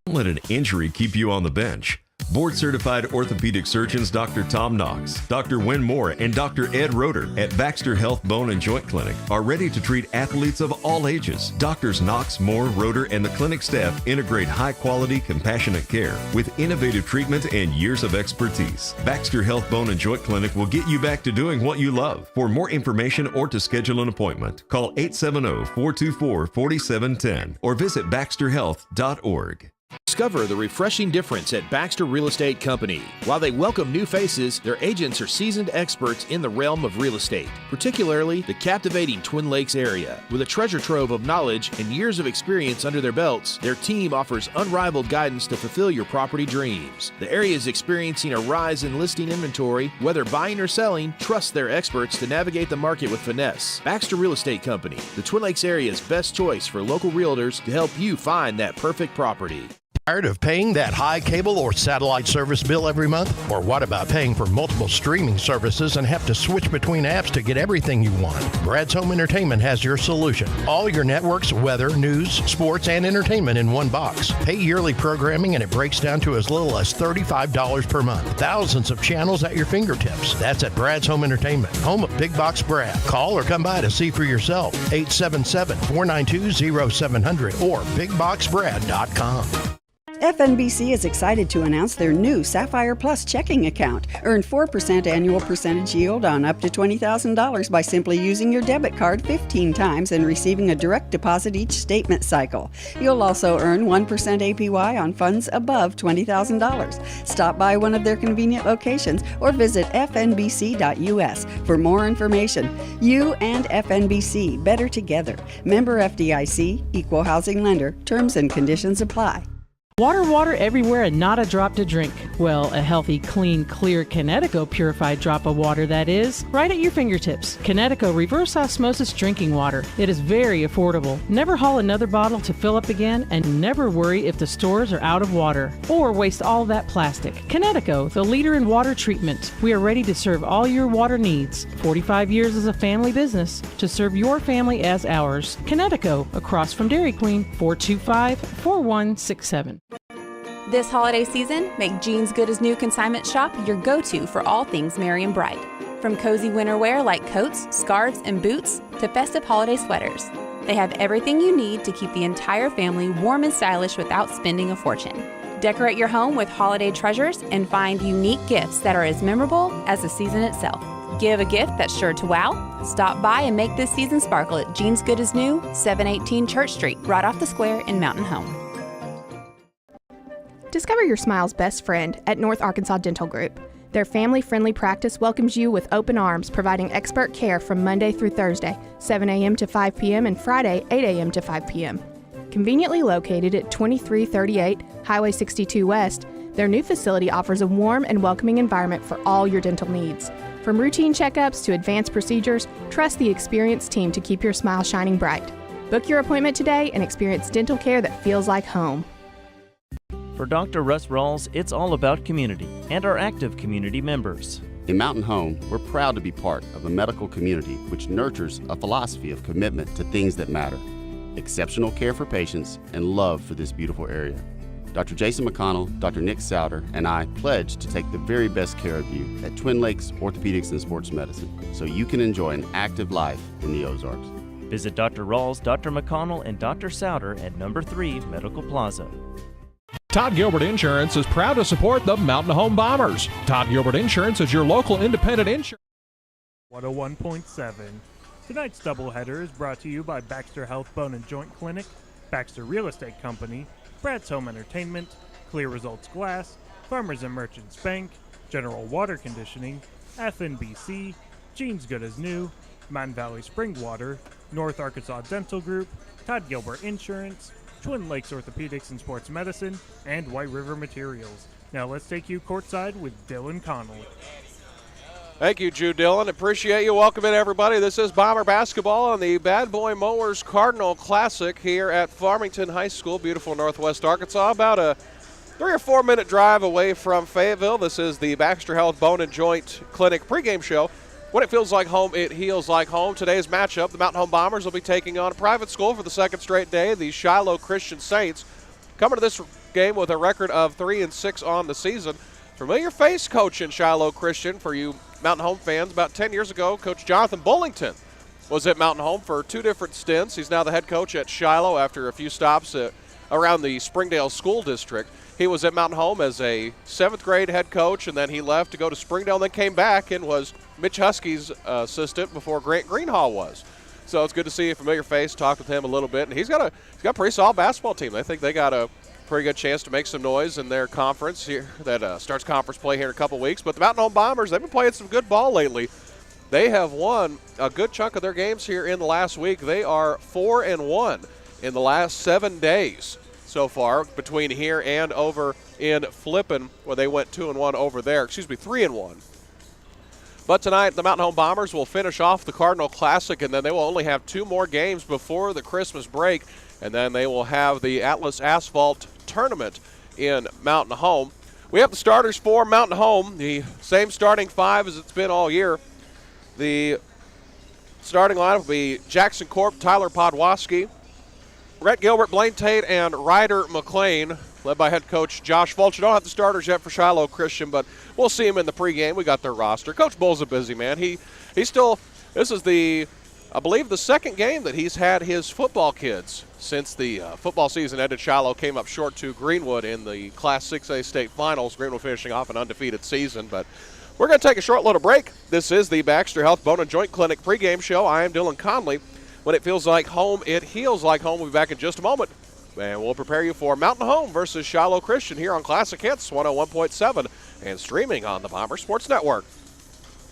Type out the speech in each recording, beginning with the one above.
Don't let an injury keep you on the bench. Board-certified orthopedic surgeons Dr. Tom Knox, Dr. Wynn Moore, and Dr. Ed Roeder at Baxter Health Bone and Joint Clinic are ready to treat athletes of all ages. Doctors Knox, Moore, Roeder, and the clinic staff integrate high-quality, compassionate care with innovative treatment and years of expertise. Baxter Health Bone and Joint Clinic will get you back to doing what you love. For more information or to schedule an appointment, call 870-424-4710 or visit baxterhealth.org. Discover the refreshing difference at Baxter Real Estate Company. While they welcome new faces, their agents are seasoned experts in the realm of real estate, particularly the captivating Twin Lakes area. With a treasure trove of knowledge and years of experience under their belts, their team offers unrivaled guidance to fulfill your property dreams. The area is experiencing a rise in listing inventory. Whether buying or selling, trust their experts to navigate the market with finesse. Baxter Real Estate Company, the Twin Lakes area's best choice for local realtors to help you find that perfect property. Tired of paying that high cable or satellite service bill every month? Or what about paying for multiple streaming services and have to switch between apps to get everything you want? Brad's Home Entertainment has your solution. All your networks, weather, news, sports, and entertainment in one box. Pay yearly programming and it breaks down to as little as $35 per month. Thousands of channels at your fingertips. That's at Brad's Home Entertainment, home of Big Box Brad. Call or come by to see for yourself. 877-492-0700 or bigboxbrad.com. FNBC is excited to announce their new Sapphire Plus checking account. Earn 4% annual percentage yield on up to $20,000 by simply using your debit card 15 times and receiving a direct deposit each statement cycle. You'll also earn 1% APY on funds above $20,000. Stop by one of their convenient locations or visit fnbc.us for more information. You and FNBC, better together. Member FDIC, Equal Housing Lender. Terms and conditions apply. Water everywhere and not a drop to drink. Well, a healthy, clean, clear Connecticut purified drop of water, that is, right at your fingertips. Connecticut reverse osmosis drinking water. It is very affordable. Never haul another bottle to fill up again, and never worry if the stores are out of water or waste all that plastic. Connecticut, the leader in water treatment. We are ready to serve all your water needs. 45 years as a family business to serve your family as ours. Connecticut, across from Dairy Queen, 425-4167. This holiday season, make Jeans Good as New Consignment Shop your go-to for all things merry and bright. From cozy winter wear like coats, scarves, and boots to festive holiday sweaters. They have everything you need to keep the entire family warm and stylish without spending a fortune. Decorate your home with holiday treasures and find unique gifts that are as memorable as the season itself. Give a gift that's sure to wow. Stop by and make this season sparkle at Jeans Good as New, 718 Church Street, right off the square in Mountain Home. Discover your smile's best friend at North Arkansas Dental Group. Their family-friendly practice welcomes you with open arms, providing expert care from Monday through Thursday, 7 a.m. to 5 p.m. and Friday, 8 a.m. to 5 p.m. Conveniently located at 2338 Highway 62 West, their new facility offers a warm and welcoming environment for all your dental needs. From routine checkups to advanced procedures, trust the experienced team to keep your smile shining bright. Book your appointment today and experience dental care that feels like home. For Dr. Russ Rawls, it's all about community and our active community members. In Mountain Home, we're proud to be part of a medical community which nurtures a philosophy of commitment to things that matter, exceptional care for patients, and love for this beautiful area. Dr. Jason McConnell, Dr. Nick Souter, and I pledge to take the very best care of you at Twin Lakes Orthopedics and Sports Medicine so you can enjoy an active life in the Ozarks. Visit Dr. Rawls, Dr. McConnell, and Dr. Souter at number 3 Medical Plaza. Todd Gilbert Insurance is proud to support the Mountain Home Bombers. Todd Gilbert Insurance is your local independent insurance. 101.7. Tonight's doubleheader is brought to you by Baxter Health Bone and Joint Clinic, Baxter Real Estate Company, Brad's Home Entertainment, Clear Results Glass, Farmers and Merchants Bank, General Water Conditioning, FNBC, Jeans Good as New, Mountain Valley Spring Water, North Arkansas Dental Group, Todd Gilbert Insurance, Twin Lakes Orthopedics and Sports Medicine, and White River Materials. Now let's take you courtside with Dylan Connell. Thank you, Jude Dillon. Appreciate you. Welcome in, everybody. This is Bomber basketball on the Bad Boy Mowers Cardinal Classic here at Farmington High School, beautiful Northwest Arkansas. About a 3 or 4 minute drive away from Fayetteville. This is the Baxter Health Bone and Joint Clinic pregame show. When it feels like home, it heals like home. Today's matchup, the Mountain Home Bombers will be taking on a private school for the second straight day, the Shiloh Christian Saints. Coming to this Postgame with a record of 3-6 on the season. Familiar face coach in Shiloh Christian for you Mountain Home fans. About 10 years ago, Coach Jonathan Bullington was at Mountain Home for 2 different stints. He's now the head coach at Shiloh after a few stops around the Springdale School District. He was at Mountain Home as a 7th grade head coach, and then he left to go to Springdale and then came back and was Mitch Husky's assistant before Grant Greenhall was. So it's good to see a familiar face, talk with him a little bit. And he's got a pretty solid basketball team. I think they got a pretty good chance to make some noise in their conference here that starts conference play here in a couple weeks. But the Mountain Home Bombers, they've been playing some good ball lately. They have won a good chunk of their games here in the last week. They are 4-1 in the last 7 days so far between here and over in Flippin, where they went 2-1 over there. 3-1. But tonight, the Mountain Home Bombers will finish off the Cardinal Classic, and then they will only have 2 more games before the Christmas break, and then they will have the Atlas Asphalt Tournament in Mountain Home. We have the starters for Mountain Home, the same starting 5 as it's been all year. The starting lineup will be Jackson Corp, Tyler Podwaski, Rhett Gilbert, Blaine Tate, and Ryder McLean, led by head coach Josh Fulcher. Don't have the starters yet for Shiloh Christian, but we'll see him in the pregame. We got their roster. Coach Bull's a busy man. He's still, this is I believe the second game that he's had his football kids since the football season ended. Shiloh came up short to Greenwood in the Class 6A state finals. Greenwood finishing off an undefeated season, but we're going to take a short little break. This is the Baxter Health Bone and Joint Clinic pregame show. I am Dylan Conley. When it feels like home, it heals like home. We'll be back in just a moment, and we'll prepare you for Mountain Home versus Shiloh Christian here on Classic Hits 101.7 and streaming on the Bomber Sports Network.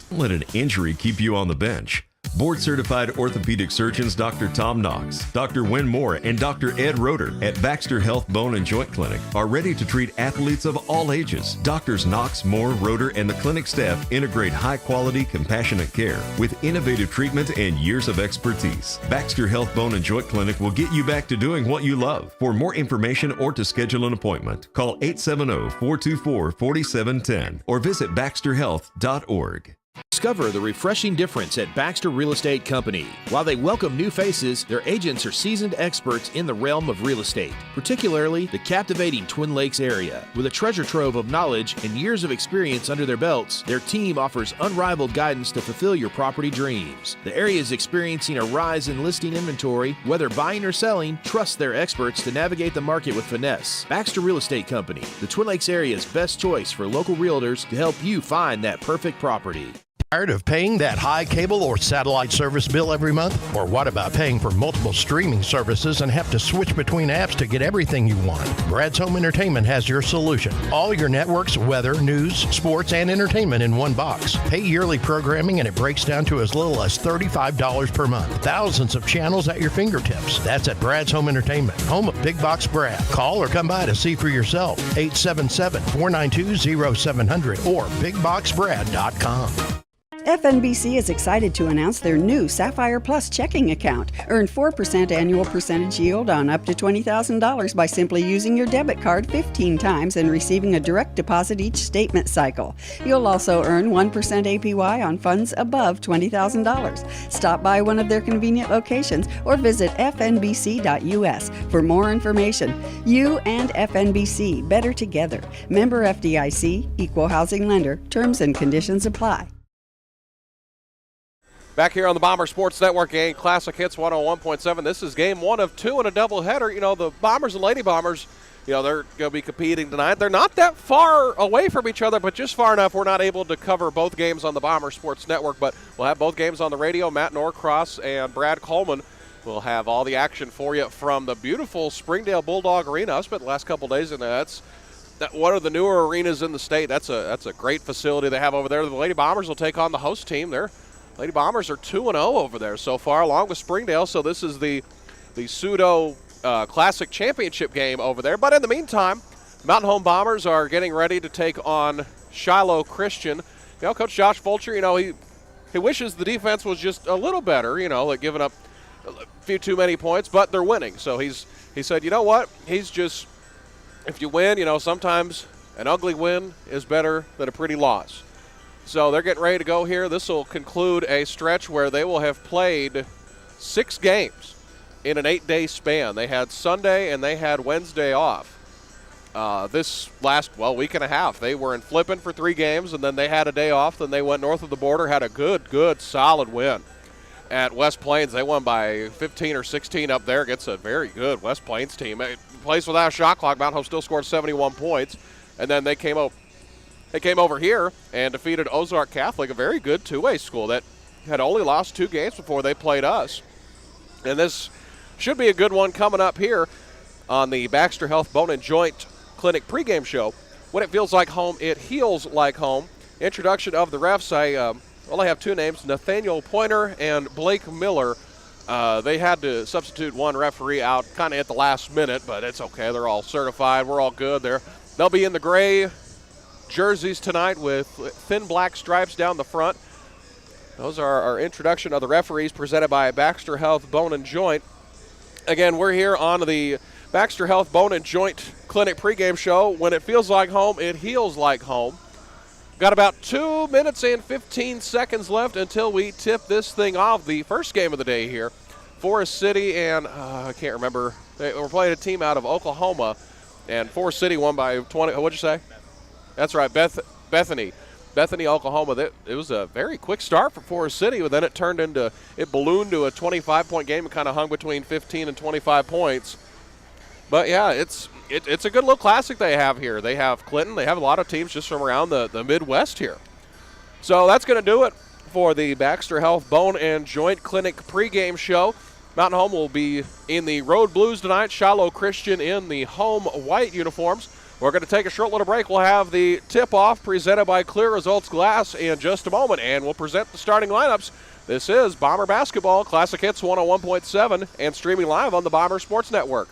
Don't let an injury keep you on the bench. Board-certified orthopedic surgeons Dr. Tom Knox, Dr. Wynn Moore, and Dr. Ed Roeder at Baxter Health Bone and Joint Clinic are ready to treat athletes of all ages. Doctors Knox, Moore, Roeder, and the clinic staff integrate high-quality, compassionate care with innovative treatment and years of expertise. Baxter Health Bone and Joint Clinic will get you back to doing what you love. For more information or to schedule an appointment, call 870-424-4710 or visit baxterhealth.org. Discover the refreshing difference at Baxter Real Estate Company. While they welcome new faces, their agents are seasoned experts in the realm of real estate, particularly the captivating Twin Lakes area. With a treasure trove of knowledge and years of experience under their belts, their team offers unrivaled guidance to fulfill your property dreams. The area is experiencing a rise in listing inventory. Whether buying or selling, trust their experts to navigate the market with finesse. Baxter Real Estate Company, the Twin Lakes area's best choice for local realtors to help you find that perfect property. Tired of paying that high cable or satellite service bill every month? Or what about paying for multiple streaming services and have to switch between apps to get everything you want? Brad's Home Entertainment has your solution. All your networks, weather, news, sports, and entertainment in one box. Pay yearly programming and it breaks down to as little as $35 per month. Thousands of channels at your fingertips. That's at Brad's Home Entertainment, home of Big Box Brad. Call or come by to see for yourself. 877-492-0700 or bigboxbrad.com. FNBC is excited to announce their new Sapphire Plus checking account. Earn 4% annual percentage yield on up to $20,000 by simply using your debit card 15 times and receiving a direct deposit each statement cycle. You'll also earn 1% APY on funds above $20,000. Stop by one of their convenient locations or visit fnbc.us for more information. You and FNBC, better together. Member FDIC, Equal Housing Lender. Terms and conditions apply. Back here on the Bomber Sports Network game, Classic Hits 101.7. This is game 1 of 2 in a doubleheader. You know, the Bombers and Lady Bombers, you know, they're going to be competing tonight. They're not that far away from each other, but just far enough we're not able to cover both games on the Bomber Sports Network. But we'll have both games on the radio. Matt Norcross and Brad Coleman will have all the action for you from the beautiful Springdale Bulldog Arena. I've spent the last couple days in there. That's one of the newer arenas in the state. That's a great facility they have over there. The Lady Bombers will take on the host team. Lady Bombers are 2-0 over there so far, along with Springdale. So this is the pseudo Classic Championship game over there. But in the meantime, Mountain Home Bombers are getting ready to take on Shiloh Christian. You know, Coach Josh Fulcher, you know, he wishes the defense was just a little better, you know, like giving up a few too many points, but they're winning. So he said, you know what, if you win, you know, sometimes an ugly win is better than a pretty loss. So they're getting ready to go here. This will conclude a stretch where they will have played 6 games in an 8-day span. They had Sunday and they had Wednesday off. this last, week and a half. They were in Flippin for 3 games, and then they had a day off. Then they went north of the border, had a good, solid win at West Plains. They won by 15 or 16 up there against a very good West Plains team. It plays without a shot clock. Mountain Home still scored 71 points, and then they came over here and defeated Ozark Catholic, a very good two-way school that had only lost 2 games before they played us. And this should be a good one coming up here on the Baxter Health Bone and Joint Clinic pregame show. When it feels like home, it heals like home. Introduction of the refs. I have 2 names, Nathaniel Pointer and Blake Miller. They had to substitute one referee out kind of at the last minute, but it's okay. They're all certified. We're all good there. They'll be in the gray jerseys tonight with thin black stripes down the front. Those are our introduction of the referees, presented by Baxter Health Bone and Joint. Again, we're here on the Baxter Health Bone and Joint Clinic pregame show. When it feels like home, it heals like home. Got about 2 minutes and 15 seconds left until we tip this thing off. The first game of the day here, Forest City and I can't remember. We're playing a team out of Oklahoma, and Forest City won by 20. What'd you say? That's right, Bethany, Oklahoma. It was a very quick start for Forest City, but then it ballooned to a 25-point game and kind of hung between 15 and 25 points. But yeah, it's a good little classic they have here. They have Clinton. They have a lot of teams just from around the Midwest here. So that's going to do it for the Baxter Health Bone and Joint Clinic pregame show. Mountain Home will be in the Road Blues tonight. Shiloh Christian in the home white uniforms. We're going to take a short little break. We'll have the tip-off presented by Clear Results Glass in just a moment, and we'll present the starting lineups. This is Bomber Basketball, Classic Hits 101.7, and streaming live on the Bomber Sports Network.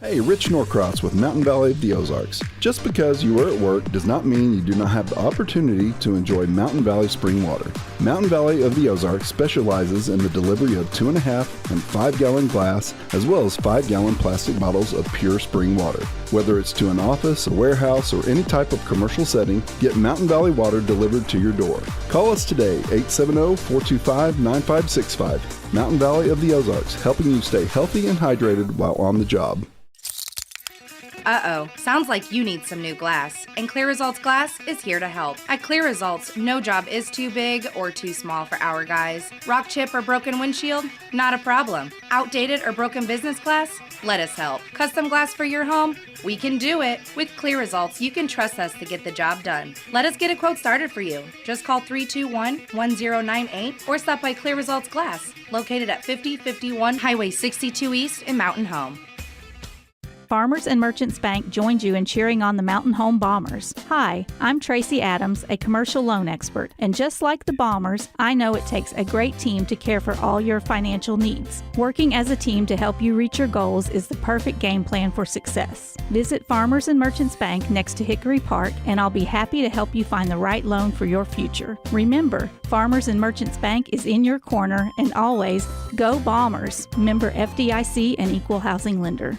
Hey, Rich Norcross with Mountain Valley of the Ozarks. Just because you are at work does not mean you do not have the opportunity to enjoy Mountain Valley spring water. Mountain Valley of the Ozarks specializes in the delivery of 2.5 and 5-gallon glass, as well as 5-gallon plastic bottles of pure spring water. Whether it's to an office, a warehouse, or any type of commercial setting, get Mountain Valley water delivered to your door. Call us today, 870-425-9565. Mountain Valley of the Ozarks, helping you stay healthy and hydrated while on the job. Uh-oh, sounds like you need some new glass, and Clear Results Glass is here to help. At Clear Results, no job is too big or too small for our guys. Rock chip or broken windshield? Not a problem. Outdated or broken business glass? Let us help. Custom glass for your home? We can do it. With Clear Results, you can trust us to get the job done. Let us get a quote started for you. Just call 321-1098 or stop by Clear Results Glass, located at 5051 Highway 62 East in Mountain Home. Farmers and Merchants Bank joins you in cheering on the Mountain Home Bombers. Hi, I'm Tracy Adams, a commercial loan expert, and just like the Bombers, I know it takes a great team to care for all your financial needs. Working as a team to help you reach your goals is the perfect game plan for success. Visit Farmers and Merchants Bank next to Hickory Park, and I'll be happy to help you find the right loan for your future. Remember, Farmers and Merchants Bank is in your corner, and always, go Bombers! Member FDIC and Equal Housing Lender.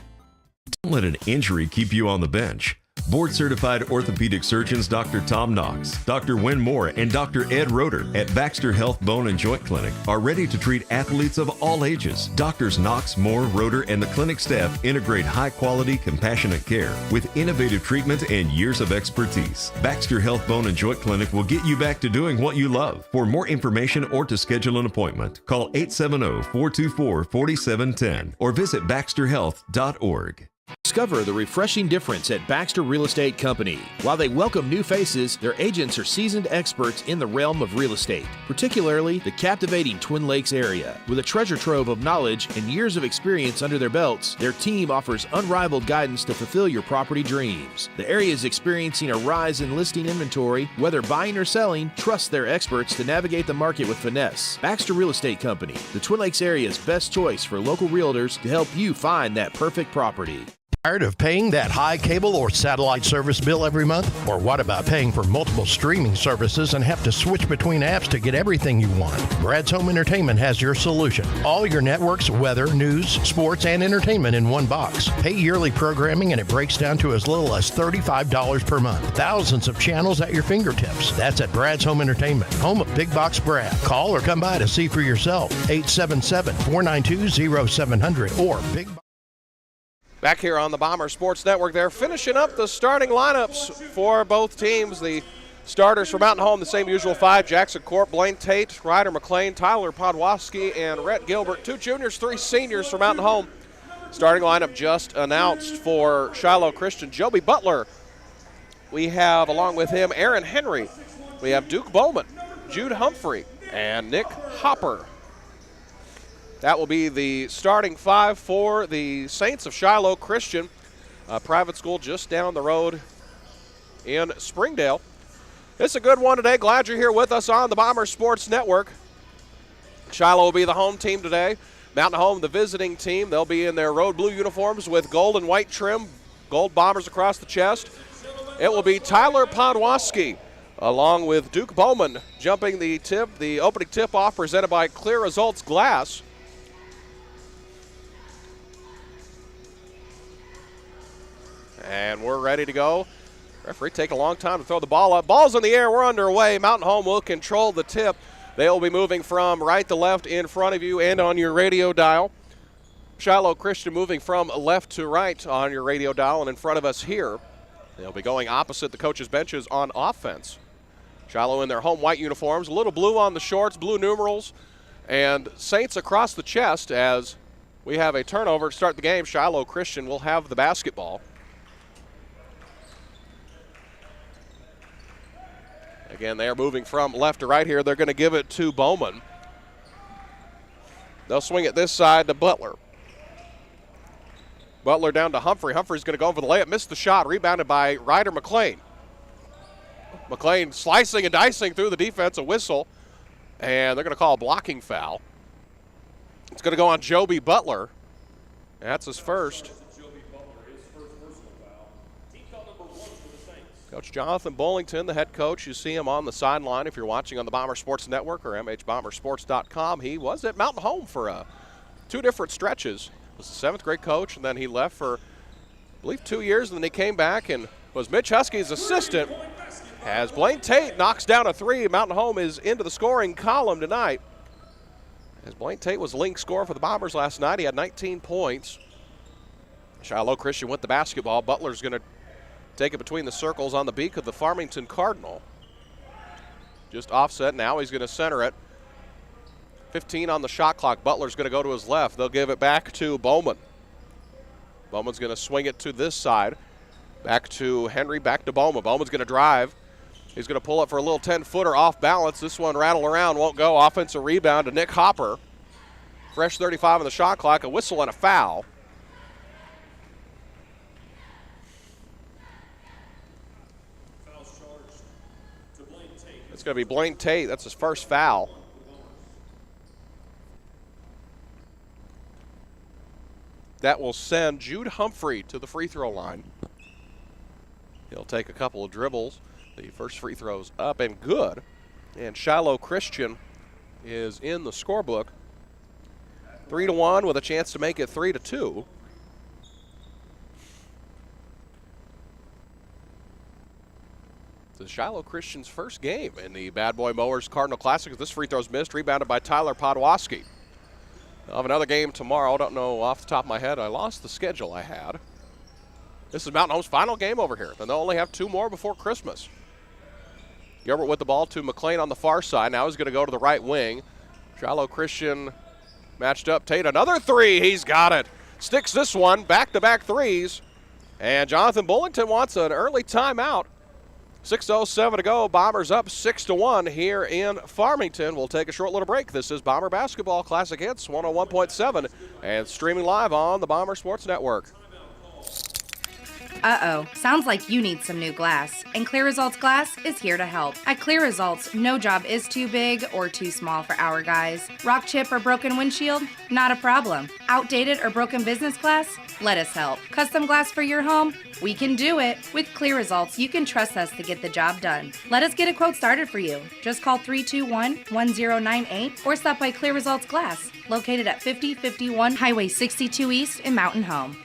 Don't let an injury keep you on the bench. Board-certified orthopedic surgeons Dr. Tom Knox, Dr. Wynn Moore, and Dr. Ed Roeder at Baxter Health Bone and Joint Clinic are ready to treat athletes of all ages. Doctors Knox, Moore, Roeder, and the clinic staff integrate high-quality, compassionate care with innovative treatment and years of expertise. Baxter Health Bone and Joint Clinic will get you back to doing what you love. For more information or to schedule an appointment, call 870-424-4710 or visit baxterhealth.org. Discover the refreshing difference at Baxter Real Estate Company. While they welcome new faces, their agents are seasoned experts in the realm of real estate, particularly the captivating Twin Lakes area. With a treasure trove of knowledge and years of experience under their belts, their team offers unrivaled guidance to fulfill your property dreams. The area is experiencing a rise in listing inventory. Whether buying or selling, trust their experts to navigate the market with finesse. Baxter Real Estate Company, the Twin Lakes area's best choice for local realtors to help you find that perfect property. Tired of paying that high cable or satellite service bill every month? Or what about paying for multiple streaming services and have to switch between apps to get everything you want? Brad's Home Entertainment has your solution. All your networks, weather, news, sports, and entertainment in one box. Pay yearly programming and it breaks down to as little as $35 per month. Thousands of channels at your fingertips. That's at Brad's Home Entertainment, home of Big Box Brad. Call or come by to see for yourself. 877-492-0700 or Big Back here on the Bomber Sports Network, they're finishing up the starting lineups for both teams. The starters for Mountain Home, the same usual five: Jackson Corp, Blaine Tate, Ryder McLean, Tyler Podwaski, and Rhett Gilbert. 2 juniors, 3 seniors for Mountain Home. Starting lineup just announced for Shiloh Christian. Joby Butler, we have along with him Aaron Henry. We have Duke Bowman, Jude Humphrey, and Nick Hopper. That will be the starting 5 for the Saints of Shiloh Christian, a private school just down the road in Springdale. It's a good one today. Glad you're here with us on the Bomber Sports Network. Shiloh will be the home team today. Mountain Home, the visiting team. They'll be in their road blue uniforms with gold and white trim, gold bombers across the chest. It will be Tyler Podwaski along with Duke Bowman jumping the tip, the opening tip-off presented by Clear Results Glass. And we're ready to go. Referee take a long time to throw the ball up. Ball's in the air. We're underway. Mountain Home will control the tip. They'll be moving from right to left in front of you and on your radio dial. Shiloh Christian moving from left to right on your radio dial and in front of us here. They'll be going opposite the coaches' benches on offense. Shiloh in their home white uniforms, a little blue on the shorts, blue numerals, and Saints across the chest as we have a turnover to start the game. Shiloh Christian will have the basketball. Again, they are moving from left to right here. They're going to give it to Bowman. They'll swing it this side to Butler. Butler down to Humphrey. Humphrey's going to go for the layup. Missed the shot. Rebounded by Ryder McLean. McLean slicing and dicing through the defense. A whistle. And they're going to call a blocking foul. It's going to go on Joby Butler. That's his first. Coach Jonathan Bullington, the head coach, you see him on the sideline if you're watching on the Bomber Sports Network or MHBombersports.com. He was at Mountain Home for 2 different stretches. He was a 7th grade coach, and then he left for, I believe, 2 years, and then he came back and was Mitch Husky's assistant. As Blaine Tate knocks down a 3, Mountain Home is into the scoring column tonight. As Blaine Tate was the leading scorer for the Bombers last night, he had 19 points. Shiloh Christian with the basketball. Butler's going to take it between the circles on the beak of the Farmington Cardinal. Just offset now. He's going to center it. 15 on the shot clock. Butler's going to go to his left. They'll give it back to Bowman. Bowman's going to swing it to this side. Back to Henry, back to Bowman. Bowman's going to drive. He's going to pull up for a little 10-footer off balance. This one rattle around, won't go. Offensive rebound to Nick Hopper. Fresh 35 on the shot clock. A whistle and a foul. It's going to be Blaine Tate. That's his first foul. That will send Jude Humphrey to the free throw line. He'll take a couple of dribbles. The first free throw's up and good. And Shiloh Christian is in the scorebook. 3-1 with a chance to make it 3-2. The Shiloh Christian's first game in the Bad Boy Mowers Cardinal Classic. This free throw's missed, rebounded by Tyler Podwaski. I'll have another game tomorrow. Don't know off the top of my head. I lost the schedule I had. This is Mountain Home's final game over here. Then they'll only have 2 more before Christmas. Gilbert with the ball to McLean on the far side. Now he's going to go to the right wing. Shiloh Christian matched up. Tate, another 3. He's got it. Sticks this one. Back-to-back threes. And Jonathan Bullington wants an early timeout. 6:07 to go. Bombers up 6-1 here in Farmington. We'll take a short little break. This is Bomber Basketball Classic Hits 101.7 and streaming live on the Bomber Sports Network. Uh-oh, sounds like you need some new glass, and Clear Results Glass is here to help. At Clear Results, no job is too big or too small for our guys. Rock chip or broken windshield? Not a problem. Outdated or broken business glass? Let us help. Custom glass for your home? We can do it. With Clear Results, you can trust us to get the job done. Let us get a quote started for you. Just call 321-1098 or stop by Clear Results Glass, located at 5051 Highway 62 East in Mountain Home.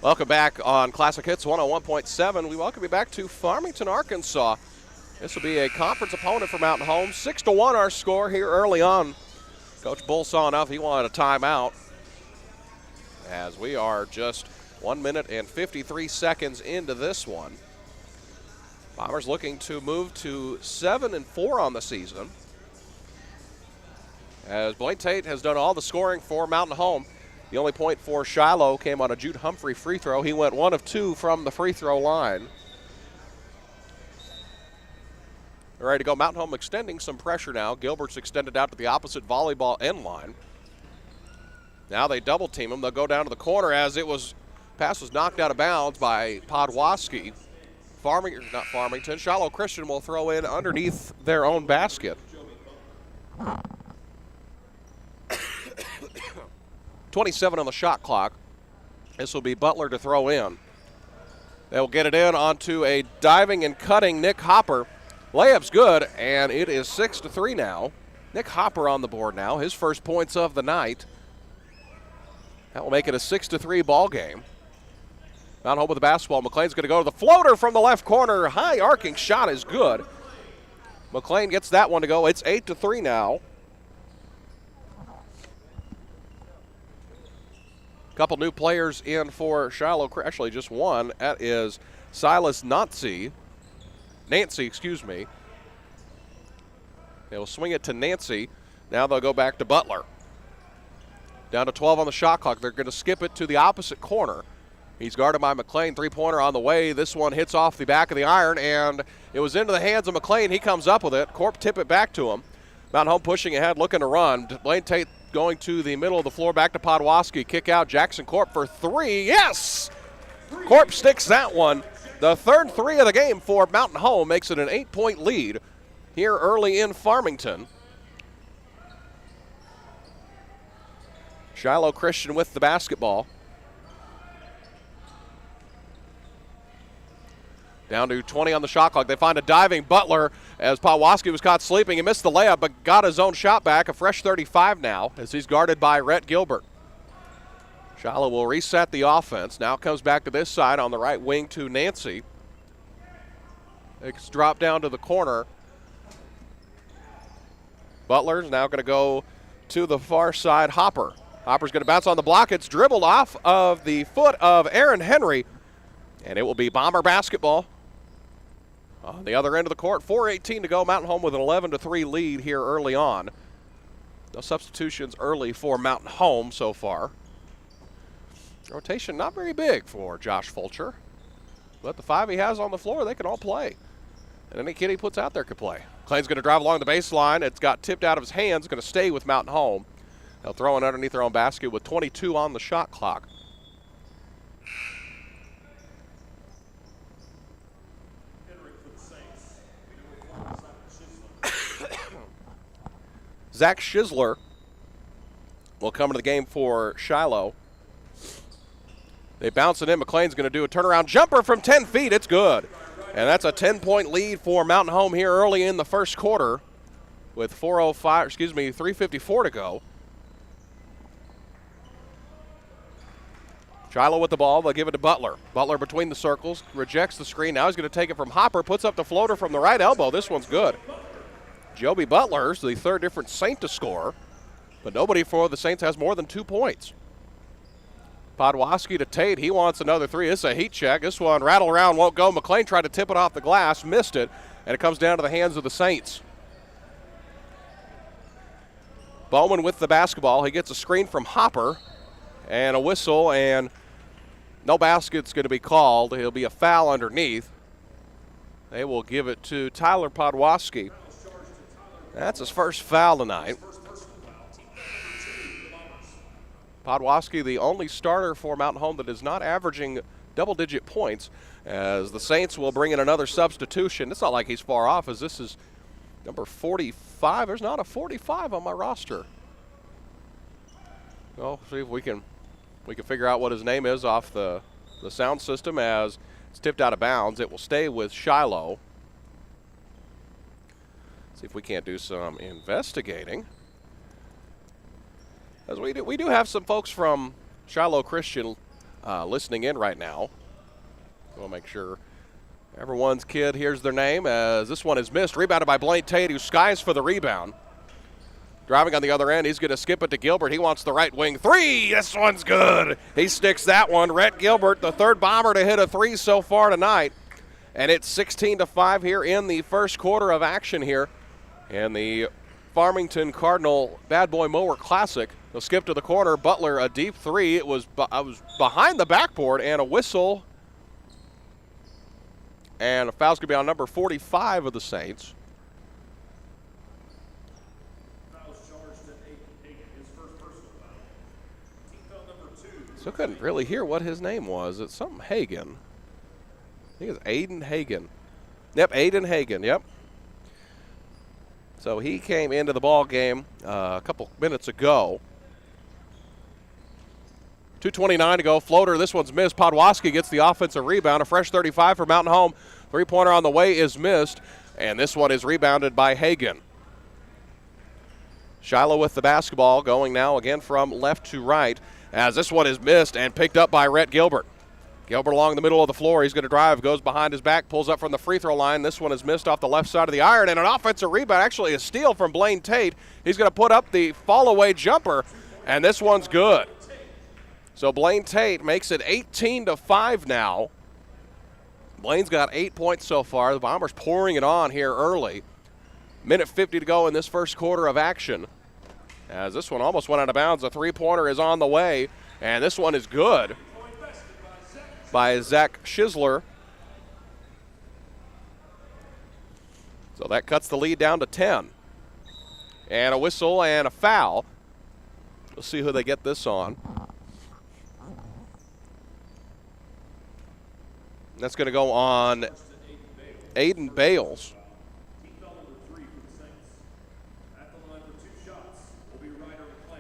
Welcome back on Classic Hits 101.7. We welcome you back to Farmington, Arkansas. This will be a conference opponent for Mountain Home. 6-1 our score here early on. Coach Bull saw enough. He wanted a timeout. as we are just 1 minute and 53 seconds into this one. Bombers looking to move to 7-4 on the season, as Blaine Tate has done all the scoring for Mountain Home. The only point for Shiloh came on a Jude Humphrey free throw. He went 1 of 2 from the free throw line. All right, to go. Mountain Home extending some pressure now. Gilbert's extended out to the opposite volleyball end line. Now they double team him. They'll go down to the corner as pass was knocked out of bounds by Podwaski. Shiloh Christian will throw in underneath their own basket. 27 on the shot clock. This will be Butler to throw in. They'll get it in onto a diving and cutting Nick Hopper. Layup's good, and it is 6-3 now. Nick Hopper on the board now, his first points of the night. That will make it a 6-3 ball game. Mountain Home with the basketball. McLean's going to go to the floater from the left corner. High arcing shot is good. McLean gets that one to go. It's 8-3 now. Couple new players in for Shiloh. Actually, just one. That is Silas Nancy. They will swing it to Nancy. Now they'll go back to Butler. Down to 12 on the shot clock. They're going to skip it to the opposite corner. He's guarded by McLean. Three-pointer on the way. This one hits off the back of the iron, and it was into the hands of McLean. He comes up with it. Corp tip it back to him. Mountain Home pushing ahead, looking to run. Blaine Tate going to the middle of the floor, back to Podwaski. Kick out, Jackson Corp for 3. Yes! Corp sticks that one. The third 3 of the game for Mountain Home makes it an 8-point lead here early in Farmington. Shiloh Christian with the basketball. Down to 20 on the shot clock. They find a diving Butler as Podwaski was caught sleeping. He missed the layup but got his own shot back. A fresh 35 now as he's guarded by Rhett Gilbert. Shiloh will reset the offense. Now comes back to this side on the right wing to Nancy. It's dropped down to the corner. Butler's now going to go to the far side. Hopper's going to bounce on the block. It's dribbled off of the foot of Aaron Henry, and it will be Bomber basketball. On the other end of the court, 4:18 to go. Mountain Home with an 11-3 lead here early on. No substitutions early for Mountain Home so far. Rotation not very big for Josh Fulcher, but the 5 he has on the floor, they can all play. And any kid he puts out there could play. McLean's going to drive along the baseline. It's got tipped out of his hands. Going to stay with Mountain Home. They'll throw it underneath their own basket with 22 on the shot clock. Zach Schisler will come into the game for Shiloh. They bounce it in. McLean's going to do a turnaround jumper from 10 feet. It's good. And that's a 10-point lead for Mountain Home here early in the first quarter with 3:54 to go. Shiloh with the ball. They'll give it to Butler. Butler between the circles, rejects the screen. Now he's going to take it from Hopper, puts up the floater from the right elbow. This one's good. Joby Butler's the third different Saint to score, but nobody for the Saints has more than 2 points. Podwaski to Tate. He wants another 3. This is a heat check. This one rattle around, won't go. McLean tried to tip it off the glass, missed it, and it comes down to the hands of the Saints. Bowman with the basketball. He gets a screen from Hopper and a whistle, and no basket's going to be called. It'll be a foul underneath. They will give it to Tyler Podwaski. That's his first foul tonight. Podwaski, the only starter for Mountain Home that is not averaging double-digit points, as the Saints will bring in another substitution. It's not like he's far off, as this is number 45. There's not a 45 on my roster. Well, see if we can figure out what his name is off the sound system as it's tipped out of bounds. It will stay with Shiloh. See if we can't do some investigating. As we do have some folks from Shiloh Christian listening in right now. We'll make sure everyone's kid hears their name as this one is missed. Rebounded by Blaine Tate, who skies for the rebound. Driving on the other end, he's going to skip it to Gilbert. He wants the right wing three. This one's good. He sticks that one. Rhett Gilbert, the third Bomber to hit a three so far tonight. And it's 16-5 here in the first quarter of action here. And the Farmington Cardinal Bad Boy Mower Classic. They'll skip to the corner. Butler, a deep three. It was behind the backboard, and a whistle. And a foul's going to be on number 45 of the Saints. So couldn't really hear what his name was. It's something Hagan. I think it's Aiden Hagan. Yep, Aiden Hagan, yep. So he came into the ball game a couple minutes ago. 2:29 to go. Floater, this one's missed. Podwaski gets the offensive rebound. A fresh 35 for Mountain Home. Three-pointer on the way is missed. And this one is rebounded by Hagan. Shiloh with the basketball, going now again from left to right, as this one is missed and picked up by Rhett Gilbert. Gilbert along the middle of the floor. He's going to drive, goes behind his back, pulls up from the free throw line. This one is missed off the left side of the iron, and an offensive rebound, actually a steal from Blaine Tate. He's going to put up the fall-away jumper, and this one's good. So Blaine Tate makes it 18-5 now. Blaine's got 8 points so far. The Bombers pouring it on here early. Minute 50 to go in this first quarter of action. As this one almost went out of bounds. A three-pointer is on the way, and this one is good by Zach Schisler. So that cuts the lead down to 10. And a whistle and a foul. We'll see who they get this on. That's going to go on Aiden Bales.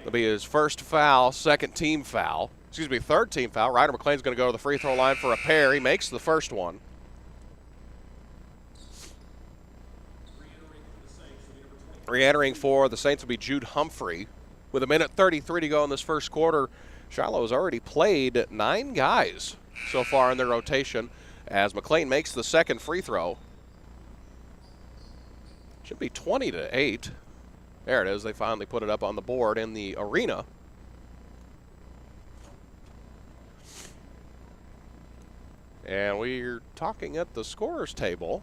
It'll be his first foul, third team foul. Ryder McLean's going to go to the free throw line for a pair. He makes the first one. Re-entering for the Saints will be Jude Humphrey. With a minute 33 to go in this first quarter, Shiloh has already played 9 guys so far in their rotation as McLean makes the second free throw. Should be 20-8. There it is. They finally put it up on the board in the arena. And we're talking at the scorer's table.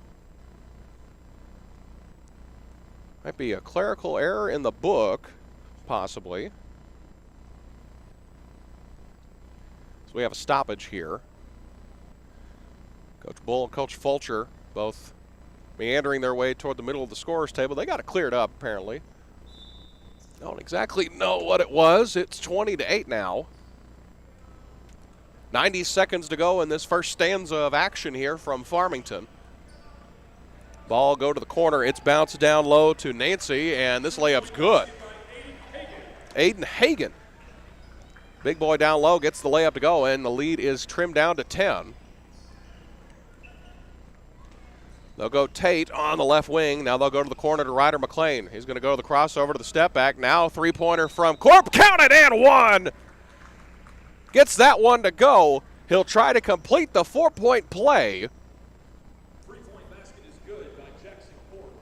Might be a clerical error in the book, possibly. So we have a stoppage here. Coach Bull and Coach Fulcher both meandering their way toward the middle of the scorer's table. They got it cleared up, apparently. Don't exactly know what it was. It's 20-8 now. 90 seconds to go in this first stanza of action here from Farmington. Ball go to the corner. It's bounced down low to Nancy, and this layup's good. Aiden Hagan. Big boy down low gets the layup to go, and the lead is trimmed down to 10. They'll go Tate on the left wing. Now they'll go to the corner to Ryder McLean. He's going to go to the crossover to the step back. Now three-pointer from Corp. Count it, and one. Gets that one to go. He'll try to complete the 4-point play. Three-point basket is good by Jackson Corp.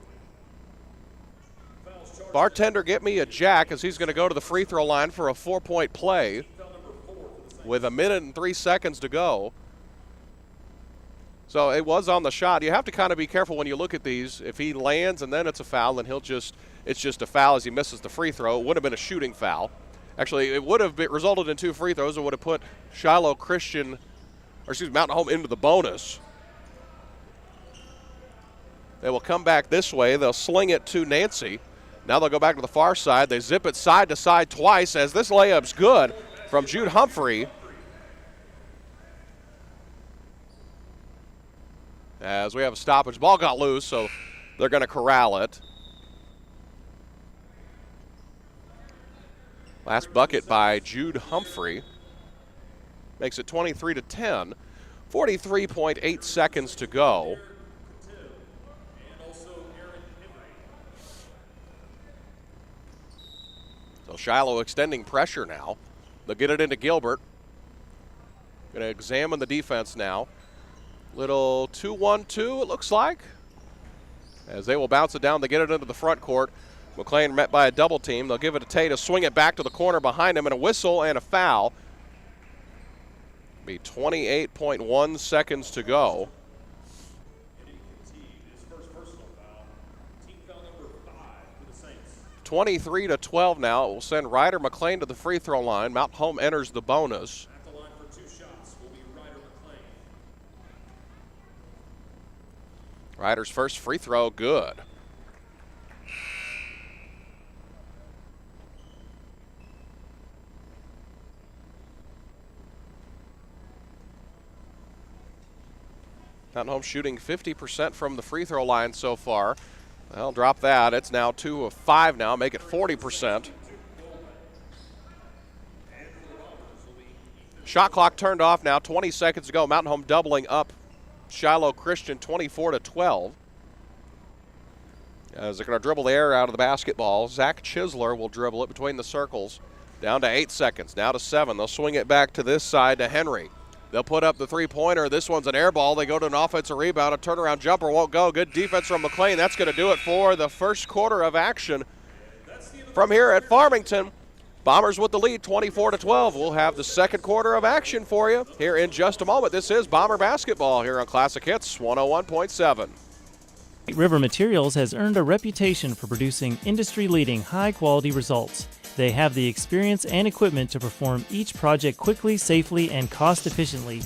Bartender, get me a jack, as he's going to go to the free throw line for a 4-point play with a minute and 3 seconds to go. So it was on the shot. You have to kind of be careful when you look at these. If he lands and then it's a foul, then it's just a foul as he misses the free throw. It would have been a shooting foul. Actually, it would have resulted in 2 free throws. It would have put Mountain Home into the bonus. They will come back this way. They'll sling it to Nancy. Now they'll go back to the far side. They zip it side to side twice, as this layup's good from Jude Humphrey. As we have a stoppage. Ball got loose, so they're going to corral it. Last bucket by Jude Humphrey makes it 23-10. 43.8 seconds to go. So Shiloh extending pressure now. They'll get it into Gilbert. Going to examine the defense now. Little 2-1-2, it looks like. As they will bounce it down, they get it into the front court. McLean met by a double team. They'll give it to Tate to swing it back to the corner behind him, and a whistle and a foul. Be 28.1 seconds to go. 23-12 now. It will send Ryder McLean to the free throw line. Mountain Home enters the bonus. At the line for 2 shots will be Ryder McLean. Ryder's first free throw, good. Mountain Home shooting 50% from the free throw line so far. Well, drop that. It's now 2 of 5 now, make it 40%. Shot clock turned off now, 20 seconds to go. Mountain Home doubling up Shiloh Christian 24-12. As they're going to dribble the air out of the basketball, Zach Chisler will dribble it between the circles. Down to 8 seconds, now to 7. They'll swing it back to this side to Henry. They'll put up the three-pointer. This one's an air ball. They go to an offensive rebound. A turnaround jumper won't go. Good defense from McLean. That's going to do it for the first quarter of action from here at Farmington. Bombers with the lead, 24-12. We'll have the second quarter of action for you here in just a moment. This is Bomber Basketball here on Classic Hits 101.7. White River Materials has earned a reputation for producing industry-leading high-quality results. They have the experience and equipment to perform each project quickly, safely, and cost-efficiently.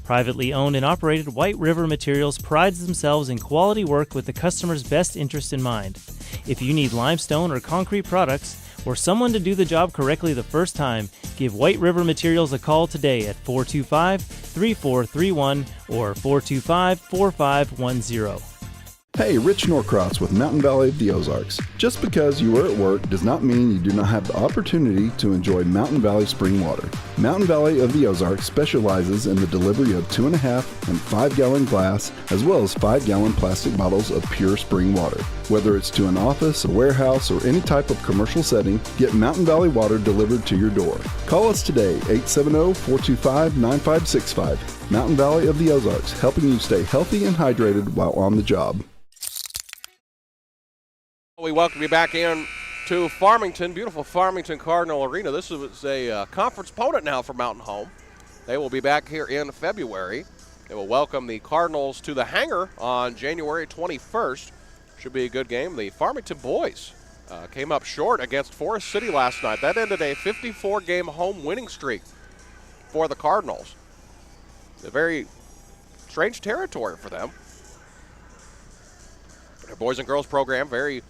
Privately owned and operated, White River Materials prides themselves in quality work with the customer's best interest in mind. If you need limestone or concrete products, or someone to do the job correctly the first time, give White River Materials a call today at 425-3431 or 425-4510. Hey, Rich Norcross with Mountain Valley of the Ozarks. Just because you are at work does not mean you do not have the opportunity to enjoy Mountain Valley spring water. Mountain Valley of the Ozarks specializes in the delivery of 2.5 and 5 gallon glass as well as 5 gallon plastic bottles of pure spring water. Whether it's to an office, a warehouse, or any type of commercial setting, get Mountain Valley water delivered to your door. Call us today, 870-425-9565. Mountain Valley of the Ozarks, helping you stay healthy and hydrated while on the job. We welcome you back in to Farmington, beautiful Farmington Cardinal Arena. This is a conference opponent now for Mountain Home. They will be back here in February. They will welcome the Cardinals to the hangar on January 21st. Should be a good game. The Farmington boys came up short against Forest City last night. That ended a 54-game home winning streak for the Cardinals. A very strange territory for them. Their boys and girls program very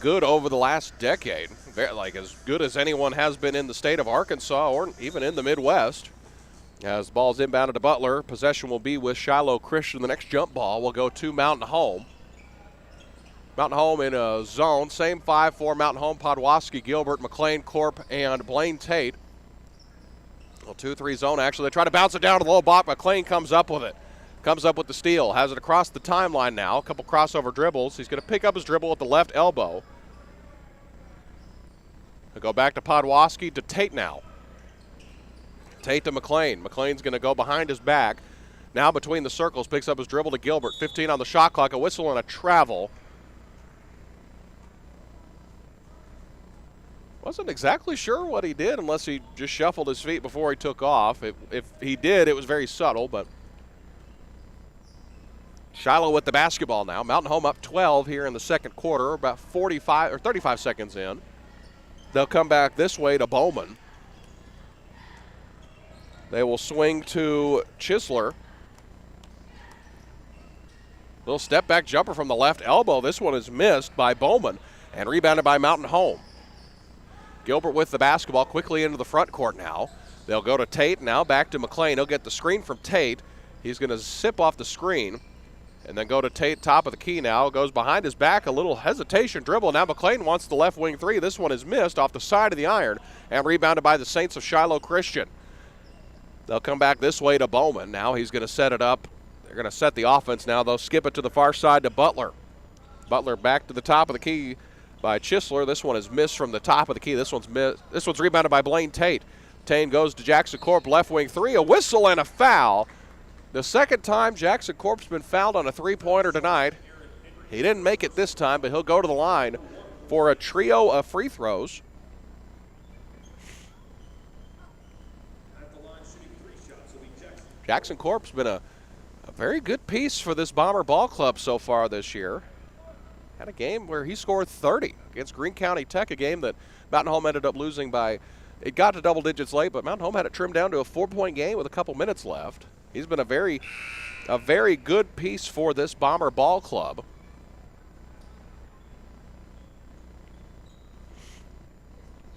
good over the last decade. Like as good as anyone has been in the state of Arkansas or even in the Midwest. As the ball's inbounded to Butler, possession will be with Shiloh Christian. The next jump ball will go to Mountain Home. Mountain Home in a zone, same 5 for Mountain Home, Podwaski, Gilbert, McLean, Corp, and Blaine Tate. Well, 2-3 zone actually. They try to bounce it down to the low block. McLean comes up with it. Comes up with the steal, has it across the timeline now. A couple crossover dribbles. He's going to pick up his dribble at the left elbow. He'll go back to Podwaski to Tate now. Tate to McLean. McLean's going to go behind his back. Now between the circles, picks up his dribble to Gilbert. 15 on the shot clock, a whistle and a travel. Wasn't exactly sure what he did unless he just shuffled his feet before he took off. If he did, it was very subtle, but Shiloh with the basketball now. Mountain Home up 12 here in the second quarter, about 35 seconds in. They'll come back this way to Bowman. They will swing to Chisler. Little step back jumper from the left elbow. This one is missed by Bowman and rebounded by Mountain Home. Gilbert with the basketball quickly into the front court now. They'll go to Tate now, back to McLean. He'll get the screen from Tate. He's going to zip off the screen and then go to Tate, top of the key now. Goes behind his back, a little hesitation dribble. Now McLean wants the left wing three. This one is missed off the side of the iron and rebounded by the Saints of Shiloh Christian. They'll come back this way to Bowman. Now he's going to set it up. They're going to set the offense now. They'll skip it to the far side to Butler. Butler back to the top of the key by Chisler. This one is missed from the top of the key. This one's rebounded by Blaine Tate. Tate goes to Jackson Corp, left wing three, a whistle and a foul. The second time Jackson Corp's been fouled on a three-pointer tonight. He didn't make it this time, but he'll go to the line for a trio of free throws. Jackson Corp's been a very good piece for this Bomber ball club so far this year. Had a game where he scored 30 against Greene County Tech, a game that Mountain Home ended up losing by, it got to double digits late, but Mountain Home had it trimmed down to a 4-point game with a couple minutes left. He's been a very good piece for this Bomber ball club.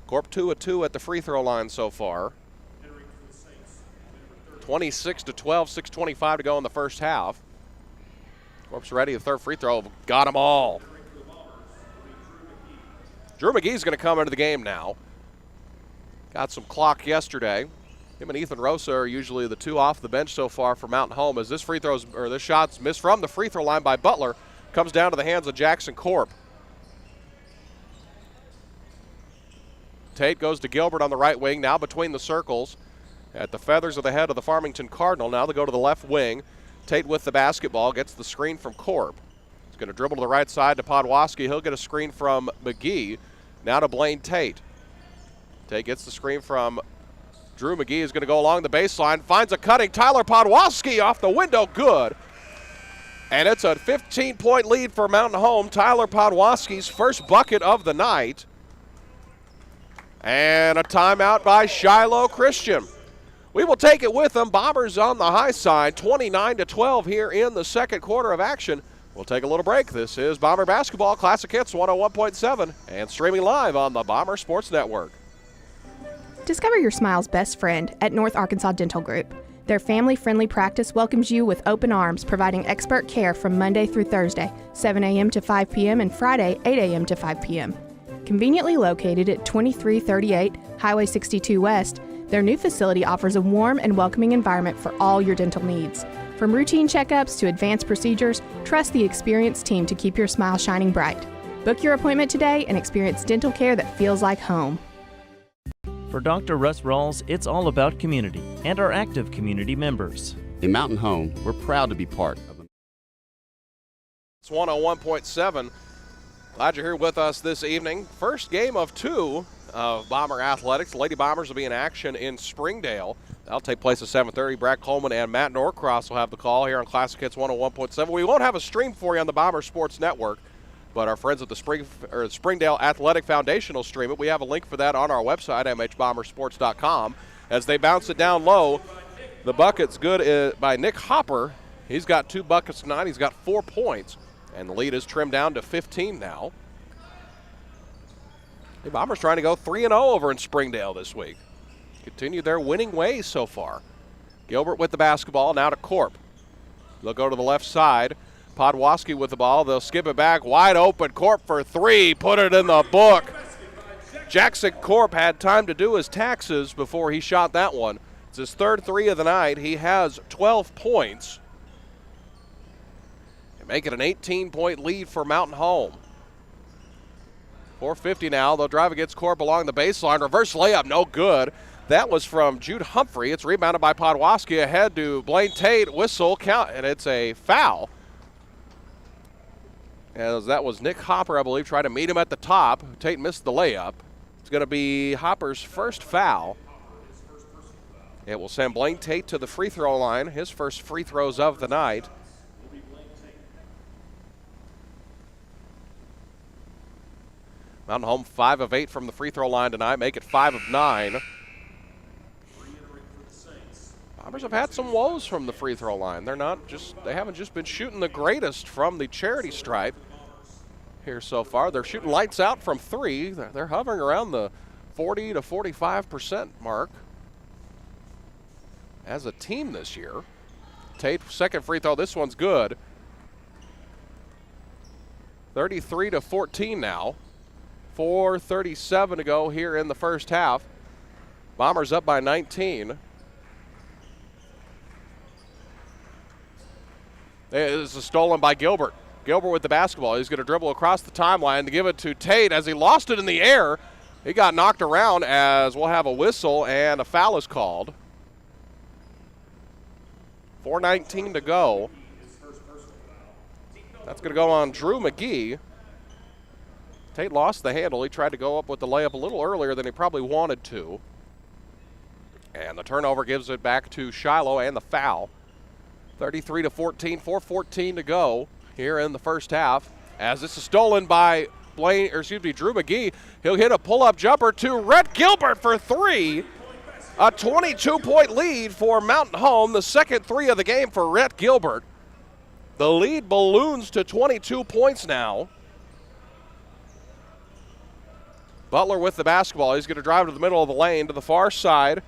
Corp 2 of 2 at the free throw line so far. 26-12, 6:25 to go in the first half. Corp's ready. The third free throw. Got them all. Drew McGee's going to come into the game now. Got some clock yesterday. Him and Ethan Rosa are usually the two off the bench so far for Mountain Home. As this shot's missed from the free throw line by Butler, comes down to the hands of Jackson Corp. Tate goes to Gilbert on the right wing, now between the circles. At the feathers of the head of the Farmington Cardinal. Now they go to the left wing. Tate with the basketball, gets the screen from Corp. He's going to dribble to the right side to Podwaski. He'll get a screen from McGee. Now to Blaine Tate. Tate gets the screen from Drew McGee. Is going to go along the baseline. Finds a cutting Tyler Podwaski off the window. Good. And it's a 15-point lead for Mountain Home. Tyler Podwaski's first bucket of the night. And a timeout by Shiloh Christian. We will take it with them. Bombers on the high side, 29-12 here in the second quarter of action. We'll take a little break. This is Bomber Basketball Classic Hits 101.7 and streaming live on the Bomber Sports Network. Discover your smile's best friend at North Arkansas Dental Group. Their family-friendly practice welcomes you with open arms, providing expert care from Monday through Thursday, 7 a.m. to 5 p.m. and Friday, 8 a.m. to 5 p.m. Conveniently located at 2338 Highway 62 West, their new facility offers a warm and welcoming environment for all your dental needs. From routine checkups to advanced procedures, trust the experienced team to keep your smile shining bright. Book your appointment today and experience dental care that feels like home. For Dr. Russ Rawls, it's all about community and our active community members. In Mountain Home, we're proud to be part of it. It's 101.7. Glad you're here with us this evening. First game of 2 of Bomber Athletics. The Lady Bombers will be in action in Springdale. That'll take place at 7:30. Brad Coleman and Matt Norcross will have the call here on Classic Hits 101.7. We won't have a stream for you on the Bomber Sports Network, but our friends at the Springdale Athletic Foundation will stream it. We have a link for that on our website, mhbombersports.com. As they bounce it down low, the bucket's good by Nick Hopper. He's got 2 buckets tonight. He's got 4 points, and the lead is trimmed down to 15 now. The Bombers trying to go 3-0 over in Springdale this week. Continue their winning ways so far. Gilbert with the basketball, now to Corp. They'll go to the left side. Podwaski with the ball. They'll skip it back. Wide open. Corp for 3. Put it in the book. Jackson Corp had time to do his taxes before he shot that one. It's his third 3 of the night. He has 12 points. And make it an 18-point lead for Mountain Home. 4:50 now. They'll drive against Corp along the baseline. Reverse layup, no good. That was from Jude Humphrey. It's rebounded by Podwaski ahead to Blaine Tate. Whistle, count, and it's a foul. As that was Nick Hopper, I believe, trying to meet him at the top. Tate missed the layup. It's going to be Hopper's first foul. It will send Blaine Tate to the free throw line. His first free throws of the night. Mountain Home 5 of 8 from the free throw line tonight, make it 5 of 9. Bombers have had some woes from the free throw line. They haven't just been shooting the greatest from the charity stripe here so far. They're shooting lights out from 3. They're hovering around the 40 to 45% mark as a team this year. Tate, second free throw. This one's good. 33 to 14 now. 4:37 to go here in the first half. Bombers up by 19. This is stolen by Gilbert. Gilbert with the basketball. He's going to dribble across the timeline to give it to Tate. As he lost it in the air, he got knocked around, as we'll have a whistle and a foul is called. 4:19 to go. That's going to go on Drew McGee. Tate lost the handle. He tried to go up with the layup a little earlier than he probably wanted to. And the turnover gives it back to Shiloh and the foul. 33-14, 4:14 to go here in the first half. As this is stolen by Drew McGee. He'll hit a pull-up jumper to Rhett Gilbert for three. A 22-point lead for Mountain Home, the second three of the game for Rhett Gilbert. The lead balloons to 22 points now. Butler with the basketball. He's going to drive to the middle of the lane to the far side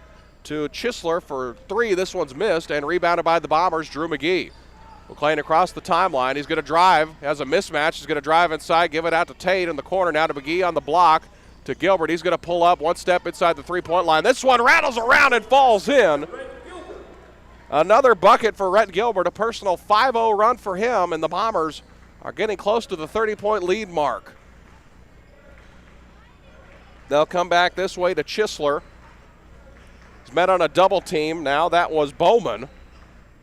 to Chisler for three. This one's missed and rebounded by the Bombers, Drew McGee. McClain across the timeline. He's going to drive, has a mismatch. He's going to drive inside, give it out to Tate in the corner. Now to McGee on the block to Gilbert. He's going to pull up one step inside the three-point line. This one rattles around and falls in. Another bucket for Rhett Gilbert, a personal 5-0 run for him, and the Bombers are getting close to the 30-point lead mark. They'll come back this way to Chisler. He's met on a double team. Now that was Bowman.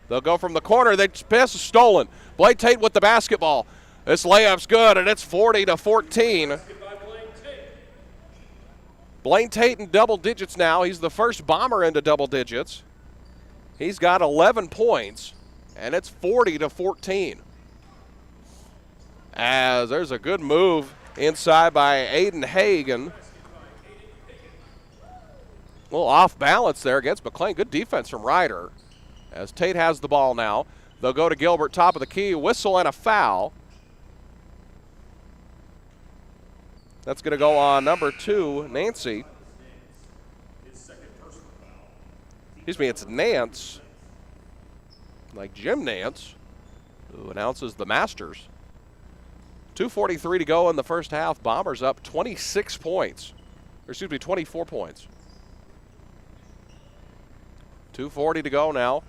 They'll go from the corner. The pass is stolen. Blake Tate with the basketball. This layup's good, and it's 40-14. Blaine Tate in double digits now. He's the first Bomber into double digits. He's got 11 points, and it's 40-14. As there's a good move inside by Aiden Hagan. A little off balance there against McClain. Good defense from Ryder. As Tate has the ball now. They'll go to Gilbert, top of the key, whistle and a foul. That's going to go on number 2, Nancy. Excuse me, it's Nance, like Jim Nance, who announces the Masters. 2:43 to go in the first half. Bombers up 26 points. Or excuse me, 24 points. 2:40 to go now.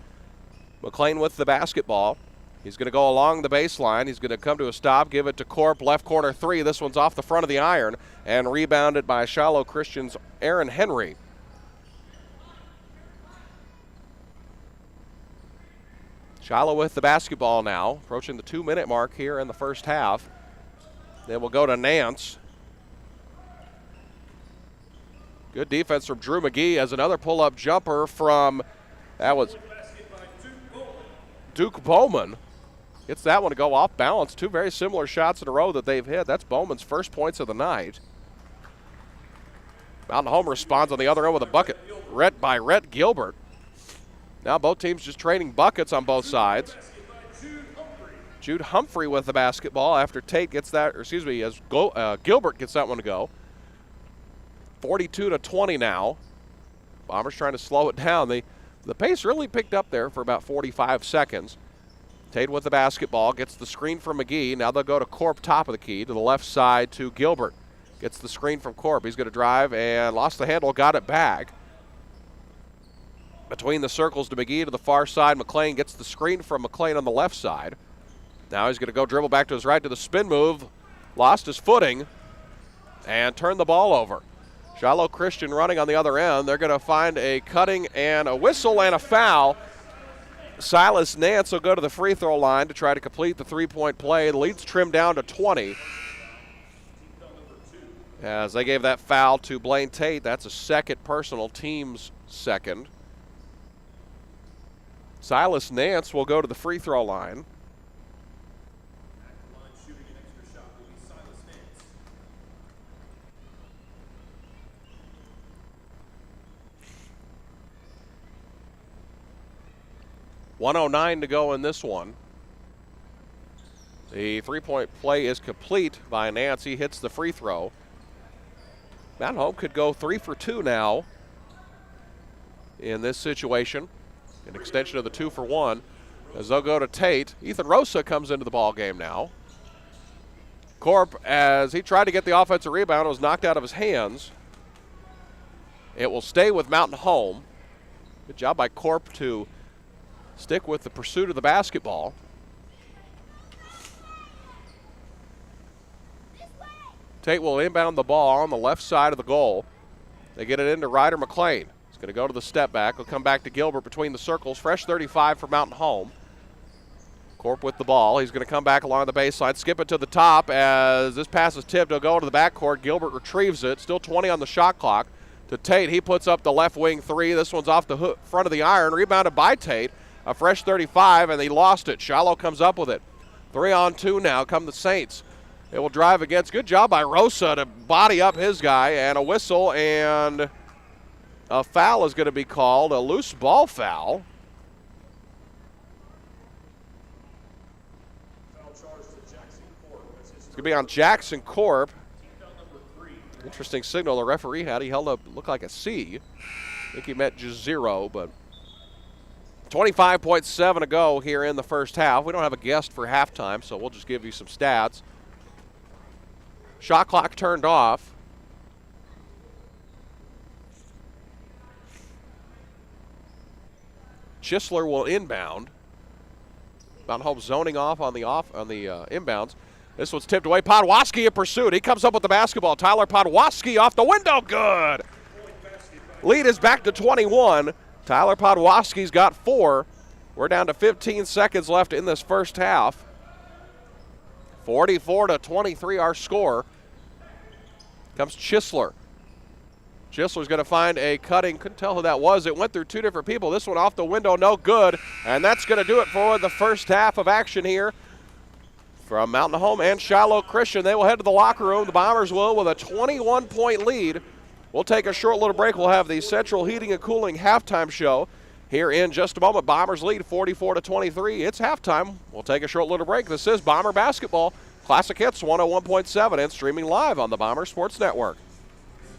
McClain with the basketball. He's going to go along the baseline. He's going to come to a stop, give it to Corp, left corner three. This one's off the front of the iron and rebounded by Shiloh Christian's Aaron Henry. Shiloh with the basketball now, approaching the 2-minute mark here in the first half. Then we'll go to Nance. Good defense from Drew McGee as another pull-up jumper from, that was Duke Bowman. Gets that one to go off balance. Two very similar shots in a row that they've hit. That's Bowman's first points of the night. Mountain Home responds on the other end with a bucket. Rhett Gilbert. Now both teams just trading buckets on both sides. Jude Humphrey with the basketball after Tate gets that, or excuse me, as Gilbert gets that one to go. 42-20 now. Bombers trying to slow it down. The pace really picked up there for about 45 seconds. Tate with the basketball, gets the screen from McGee. Now they'll go to Corp, top of the key, to the left side to Gilbert. Gets the screen from Corp. He's going to drive and lost the handle, got it back. Between the circles to McGee to the far side. McClain gets the screen from McClain on the left side. Now he's going to go dribble back to his right to the spin move. Lost his footing and turned the ball over. Shiloh Christian running on the other end. They're going to find a cutting and a whistle and a foul. Silas Nance will go to the free throw line to try to complete the three-point play. The lead's trimmed down to 20. As they gave that foul to Blaine Tate. That's a second personal, team's second. Silas Nance will go to the free throw line. .109 to go in this one. The three-point play is complete by Nance. He hits the free throw. Mountain Home could go 3 for 2 now in this situation. An extension of the 2 for 1 as they'll go to Tate. Ethan Rosa comes into the ball game now. Corp, as he tried to get the offensive rebound, was knocked out of his hands. It will stay with Mountain Home. Good job by Corp to stick with the pursuit of the basketball. Tate will inbound the ball on the left side of the goal. They get it into Ryder McClain. He's going to go to the step back. He'll come back to Gilbert between the circles. Fresh 35 for Mountain Home. Corp with the ball. He's going to come back along the baseline, skip it to the top as this pass is tipped. He'll go to the backcourt. Gilbert retrieves it. Still 20 on the shot clock. To Tate, he puts up the left wing three. This one's off the front of the iron. Rebounded by Tate. A fresh 35, and he lost it. Shiloh comes up with it. 3-on-2 now. Come the Saints. It will drive against. Good job by Rosa to body up his guy, and a whistle, and a foul is going to be called, a loose ball foul. It's going to be on Jackson Corp. Interesting signal the referee had. He held up, looked like a C. I think he meant just 0, but 25.7 to go here in the first half. We don't have a guest for halftime, so we'll just give you some stats. Shot clock turned off. Chisler will inbound. Mountain Home zoning off on the inbounds. This one's tipped away. Podwaski in pursuit. He comes up with the basketball. Tyler Podwaski off the window. Good. Lead is back to 21. Tyler Podwaski's got 4. We're down to 15 seconds left in this first half. 44-23 our score. Comes Chisler. Chisler's going to find a cutting. Couldn't tell who that was. It went through 2 different people. This one off the window, no good. And that's going to do it for the first half of action here. From Mountain Home and Shiloh Christian, they will head to the locker room. The Bombers will with a 21-point lead. We'll take a short little break. We'll have the Central Heating and Cooling halftime show here in just a moment. Bombers lead 44-23. It's halftime. We'll take a short little break. This is Bomber Basketball. Classic Hits 101.7 and streaming live on the Bomber Sports Network.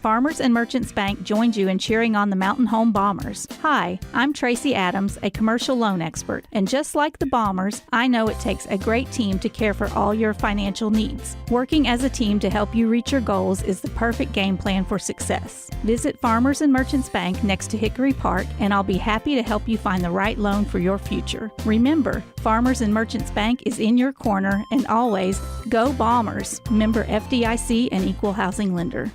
Farmers and Merchants Bank joins you in cheering on the Mountain Home Bombers. Hi, I'm Tracy Adams, a commercial loan expert, and just like the Bombers, I know it takes a great team to care for all your financial needs. Working as a team to help you reach your goals is the perfect game plan for success. Visit Farmers and Merchants Bank next to Hickory Park, and I'll be happy to help you find the right loan for your future. Remember, Farmers and Merchants Bank is in your corner, and always, go Bombers! Member FDIC and Equal Housing Lender.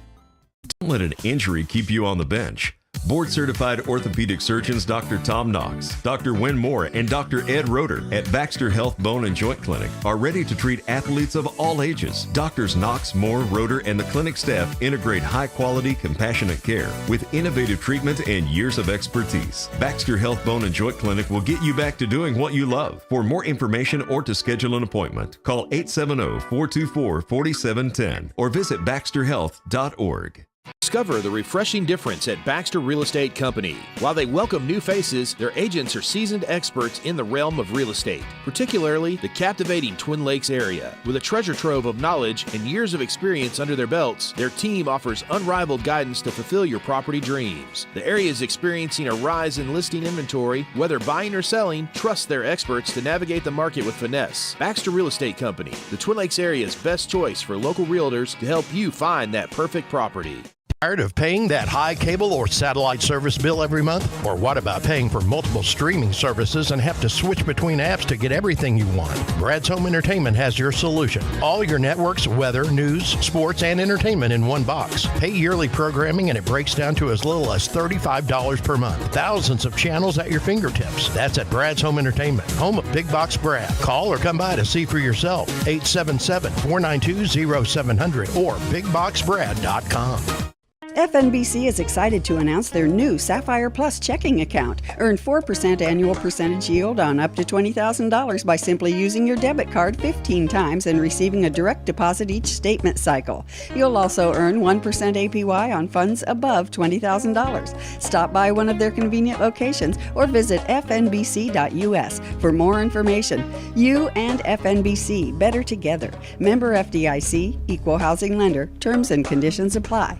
Don't let an injury keep you on the bench. Board-certified orthopedic surgeons Dr. Tom Knox, Dr. Wynn Moore, and Dr. Ed Roeder at Baxter Health Bone and Joint Clinic are ready to treat athletes of all ages. Doctors Knox, Moore, Roeder, and the clinic staff integrate high-quality, compassionate care with innovative treatment and years of expertise. Baxter Health Bone and Joint Clinic will get you back to doing what you love. For more information or to schedule an appointment, call 870-424-4710 or visit baxterhealth.org. Discover the refreshing difference at Baxter Real Estate Company. While they welcome new faces, their agents are seasoned experts in the realm of real estate, particularly the captivating Twin Lakes area. With a treasure trove of knowledge and years of experience under their belts, their team offers unrivaled guidance to fulfill your property dreams. The area is experiencing a rise in listing inventory. Whether buying or selling, trust their experts to navigate the market with finesse. Baxter Real Estate Company, the Twin Lakes area's best choice for local realtors to help you find that perfect property. Tired of paying that high cable or satellite service bill every month? Or what about paying for multiple streaming services and have to switch between apps to get everything you want? Brad's Home Entertainment has your solution. All your networks, weather, news, sports, and entertainment in one box. Pay yearly programming and it breaks down to as little as $35 per month. Thousands of channels at your fingertips. That's at Brad's Home Entertainment, home of Big Box Brad. Call or come by to see for yourself. 877-492-0700 or bigboxbrad.com. FNBC is excited to announce their new Sapphire Plus checking account. Earn 4% annual percentage yield on up to $20,000 by simply using your debit card 15 times and receiving a direct deposit each statement cycle. You'll also earn 1% APY on funds above $20,000. Stop by one of their convenient locations or visit fnbc.us for more information. You and FNBC, better together. Member FDIC, Equal Housing Lender. Terms and conditions apply.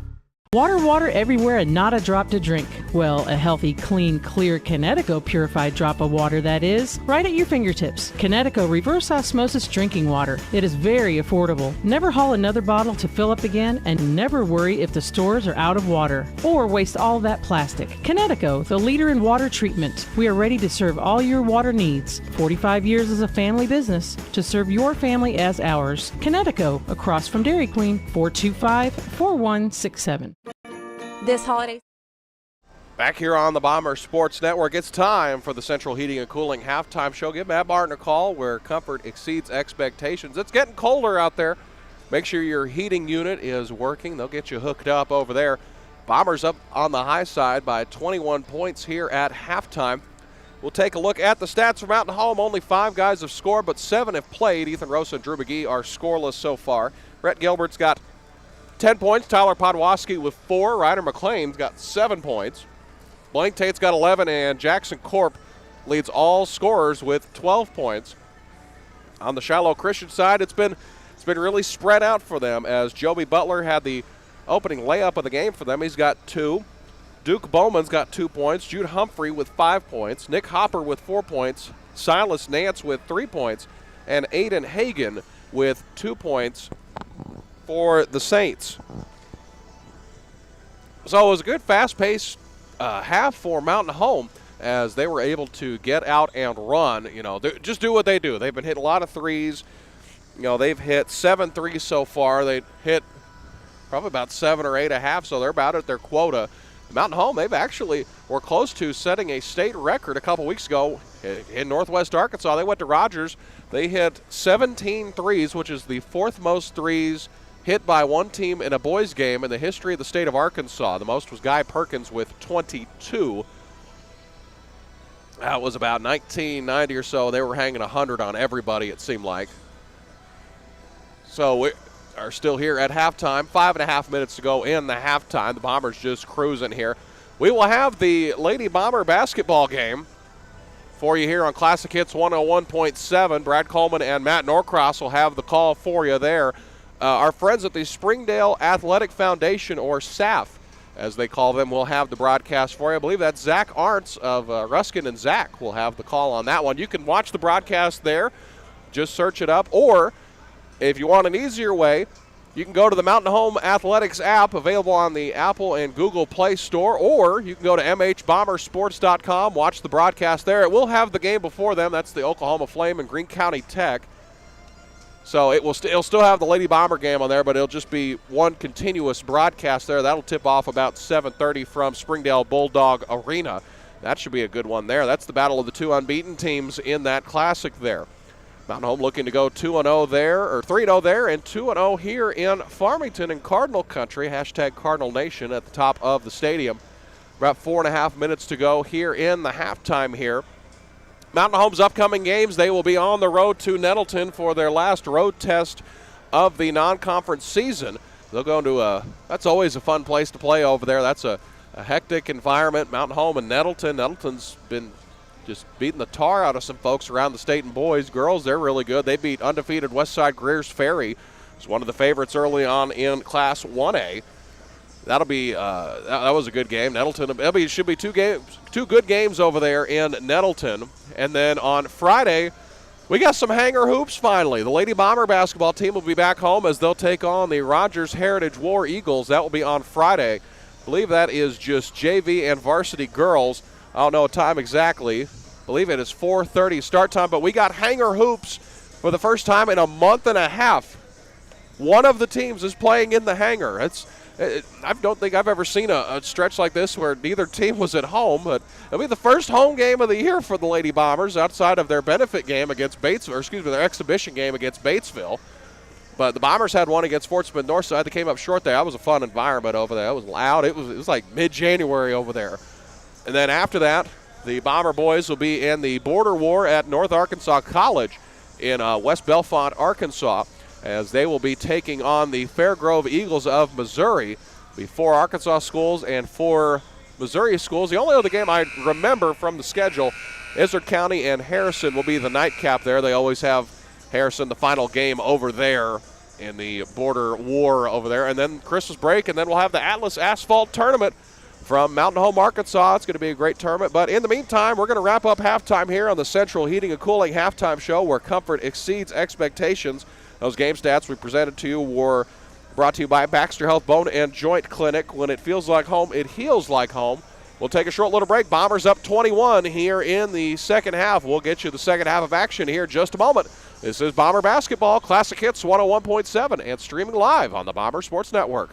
Water everywhere and not a drop to drink. Well, a healthy, clean, clear Connecticut purified drop of water, that is, right at your fingertips. Connecticut reverse osmosis drinking water. It is very affordable. Never haul another bottle to fill up again, and never worry if the stores are out of water or waste all that plastic. Connecticut, the leader in water treatment. We are ready to serve all your water needs. 45 years as a family business to serve your family as ours. Connecticut, across from Dairy Queen, 425-4167. This holiday. Back here on the Bomber Sports Network, it's time for the Central Heating and Cooling halftime show. Give Matt Martin a call where comfort exceeds expectations. It's getting colder out there. Make sure your heating unit is working. They'll get you hooked up over there. Bombers up on the high side by 21 points here at halftime. We'll take a look at the stats from Mountain Home. Only 5 guys have scored, but 7 have played. Ethan Rosa and Drew McGee are scoreless so far. Brett Gilbert's got 10 points. Tyler Podwaski with 4. Ryder McLean's got 7 points. Blank Tate's got 11, and Jackson Corp leads all scorers with 12 points. On the Shiloh Christian side, it's been really spread out for them, as Joby Butler had the opening layup of the game for them. He's got 2. Duke Bowman's got 2 points. Jude Humphrey with 5 points. Nick Hopper with 4 points. Silas Nance with 3 points. And Aiden Hagan with 2 points for the Saints. So it was a good fast-paced half for Mountain Home, as they were able to get out and run. Just do what they do. They've been hitting a lot of threes. They've hit 7 threes so far. They hit probably about 7 or 8 a half, so they're about at their quota. Mountain Home, they've actually were close to setting a state record a couple weeks ago in Northwest Arkansas. They went to Rogers. They hit 17 threes, which is the 4th most threes hit by one team in a boys game in the history of the state of Arkansas. The most was Guy Perkins with 22. That was about 1990 or so. They were hanging 100 on everybody, it seemed like. So we are still here at halftime. 5.5 minutes to go in the halftime. The Bombers just cruising here. We will have the Lady Bomber basketball game for you here on Classic Hits 101.7. Brad Coleman and Matt Norcross will have the call for you there. Our friends at the Springdale Athletic Foundation, or SAF, as they call them, will have the broadcast for you. I believe that's Zach Arntz of Ruskin and Zach will have the call on that one. You can watch the broadcast there. Just search it up. Or if you want an easier way, you can go to the Mountain Home Athletics app, available on the Apple and Google Play Store, or you can go to mhbombersports.com, watch the broadcast there. It will have the game before them. That's the Oklahoma Flame and Greene County Tech. So it'll still have the Lady Bomber game on there, but it'll just be one continuous broadcast there. That'll tip off about 7:30 from Springdale Bulldog Arena. That should be a good one there. That's the battle of the 2 unbeaten teams in that classic there. Mountain Home looking to go 2-0 there, or 3-0 there, and 2-0 here in Farmington and Cardinal Country. # Cardinal Nation at the top of the stadium. About 4.5 minutes to go here in the halftime here. Mountain Home's upcoming games, they will be on the road to Nettleton for their last road test of the non-conference season. They'll go into that's always a fun place to play over there. That's a hectic environment. Mountain Home and Nettleton. Nettleton's been just beating the tar out of some folks around the state in boys. Girls, they're really good. They beat undefeated Westside Greers Ferry. It's one of the favorites early on in Class 1A. That'll be that was a good game. Nettleton, should be 2 good games over there in Nettleton. And then on Friday, we got some hanger hoops finally. The Lady Bomber basketball team will be back home as they'll take on the Rogers Heritage War Eagles. That will be on Friday. I believe that is just JV and varsity girls. I don't know a time exactly. I believe it is 4:30 start time, but we got hanger hoops for the first time in a month and a half. One of the teams is playing in the hanger. I don't think I've ever seen a stretch like this where neither team was at home, but it'll be the first home game of the year for the Lady Bombers outside of their benefit game against their exhibition game against Batesville. But the Bombers had one against Fort Smith Northside. They came up short there. That was a fun environment over there. It was loud. It was like mid-January over there. And then after that, the Bomber boys will be in the border war at North Arkansas College in West Belfont, Arkansas, as they will be taking on the Fairgrove Eagles of Missouri. Be 4 Arkansas schools and 4 Missouri schools. The only other game I remember from the schedule, Izard County and Harrison will be the nightcap there. They always have Harrison the final game over there in the border war over there. And then Christmas break, and then we'll have the Atlas Asphalt Tournament from Mountain Home, Arkansas. It's going to be a great tournament. But in the meantime, we're going to wrap up halftime here on the Central Heating and Cooling halftime show, where comfort exceeds expectations. Those game stats we presented to you were brought to you by Baxter Health Bone and Joint Clinic. When it feels like home, it heals like home. We'll take a short little break. Bombers up 21 here in the second half. We'll get you the second half of action here in just a moment. This is Bomber Basketball, Classic Hits 101.7, and streaming live on the Bomber Sports Network.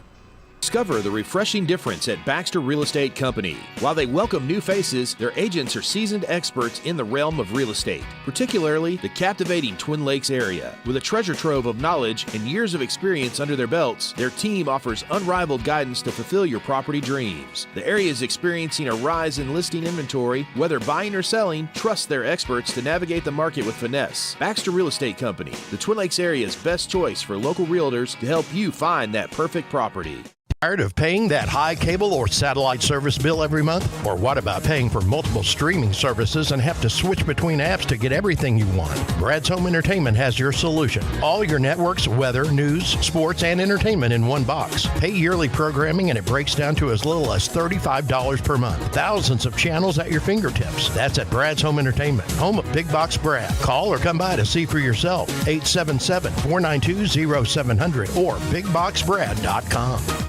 Discover the refreshing difference at Baxter Real Estate Company. While they welcome new faces, their agents are seasoned experts in the realm of real estate, particularly the captivating Twin Lakes area. With a treasure trove of knowledge and years of experience under their belts, their team offers unrivaled guidance to fulfill your property dreams. The area is experiencing a rise in listing inventory. Whether buying or selling, trust their experts to navigate the market with finesse. Baxter Real Estate Company, the Twin Lakes area's best choice for local realtors to help you find that perfect property. Tired of paying that high cable or satellite service bill every month? Or what about paying for multiple streaming services and have to switch between apps to get everything you want? Brad's Home Entertainment has your solution. All your networks, weather, news, sports, and entertainment in one box. Pay yearly programming and it breaks down to as little as $35 per month. Thousands of channels at your fingertips. That's at Brad's Home Entertainment, home of Big Box Brad. Call or come by to see for yourself. 877-492-0700 or bigboxbrad.com.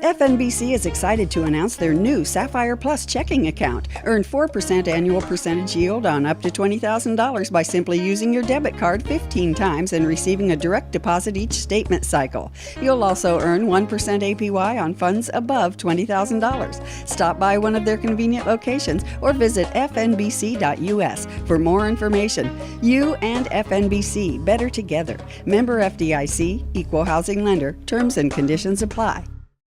FNBC is excited to announce their new Sapphire Plus checking account. Earn 4% annual percentage yield on up to $20,000 by simply using your debit card 15 times and receiving a direct deposit each statement cycle. You'll also earn 1% APY on funds above $20,000. Stop by one of their convenient locations or visit fnbc.us for more information. You and FNBC, better together. Member FDIC, Equal Housing Lender. Terms and conditions apply.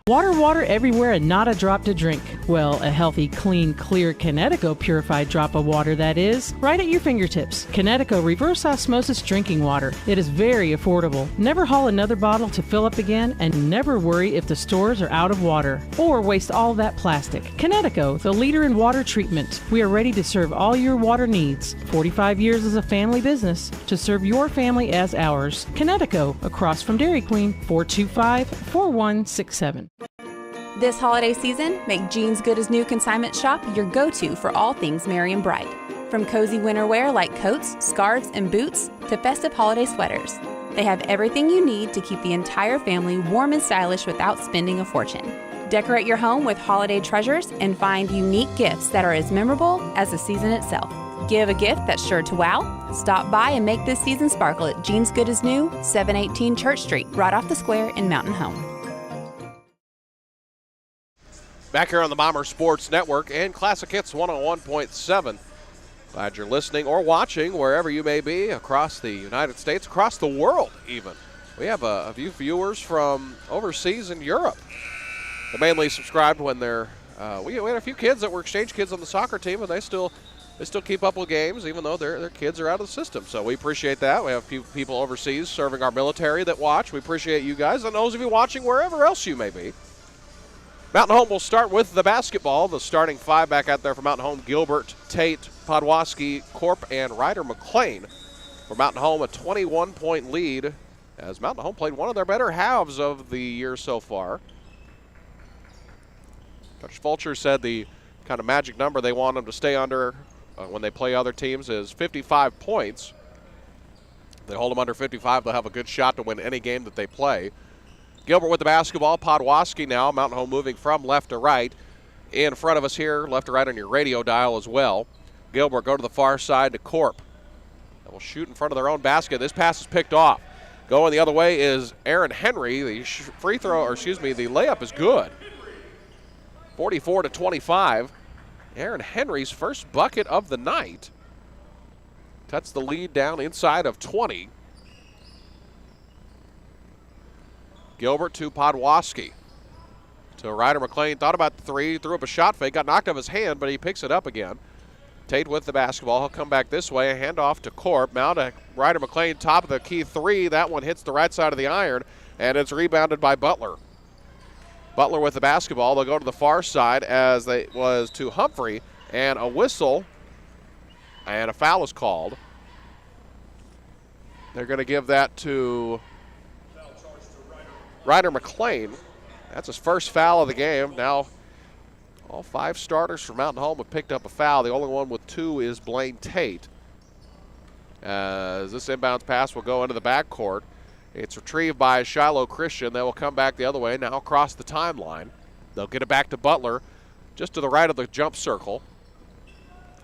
Water everywhere and not a drop to drink. Well, a healthy, clean, clear Connecticut purified drop of water that is, right at your fingertips. Connecticut reverse osmosis drinking water. It is very affordable. Never haul another bottle to fill up again, and never worry if the stores are out of water or waste all that plastic. Connecticut, the leader in water treatment. We are ready to serve all your water needs. 45 years as a family business to serve your family as ours. Connecticut, across from Dairy Queen, 425-4167. This holiday season, make Jeans Good as New Consignment Shop your go-to for all things merry and bright. From cozy winter wear like coats, scarves, and boots to festive holiday sweaters. They have everything you need to keep the entire family warm and stylish without spending a fortune. Decorate your home with holiday treasures and find unique gifts that are as memorable as the season itself. Give a gift that's sure to wow. Stop by and make this season sparkle at Jeans Good as New, 718 Church Street, right off the square in Mountain Home. Back here on the Bomber Sports Network and Classic Hits 101.7. Glad you're listening or watching wherever you may be across the United States, across the world even. We have a few viewers from overseas in Europe. They mainly subscribed when they're we had a few kids that were exchange kids on the soccer team, and they still keep up with games even though their kids are out of the system. So we appreciate that. We have a few people overseas serving our military that watch. We appreciate you guys and those of you watching wherever else you may be. Mountain Home will start with the basketball. The starting five back out there for Mountain Home: Gilbert, Tate, Podwaski, Corp, and Ryder McLean. For Mountain Home, a 21-point lead as Mountain Home played one of their better halves of the year so far. Coach Fulcher said the kind of magic number they want them to stay under when they play other teams is 55 points. If they hold them under 55, they'll have a good shot to win any game that they play. Gilbert with the basketball. Podwaski now. Mountain Home moving from left to right. In front of us here, left to right on your radio dial as well. Gilbert go to the far side to Corp. They will shoot in front of their own basket. This pass is picked off. Going the other way is Aaron Henry. The the layup is good. 44-25. Aaron Henry's first bucket of the night. Cuts the lead down inside of 20. Gilbert to Podwaski. To Ryder McLean, thought about the three, threw up a shot fake, got knocked off his hand, but he picks it up again. Tate with the basketball, he'll come back this way, a handoff to Corp. Now to Ryder McLean, top of the key three. That one hits the right side of the iron, and it's rebounded by Butler. Butler with the basketball, they'll go to the far side as they was to Humphrey, and a whistle, and a foul is called. They're going to give that to Ryder McLean. That's his first foul of the game. Now, all five starters for Mountain Home have picked up a foul. The only one with two is Blaine Tate. As this inbounds pass will go into the backcourt. It's retrieved by Shiloh Christian. They will come back the other way, now across the timeline. They'll get it back to Butler, just to the right of the jump circle.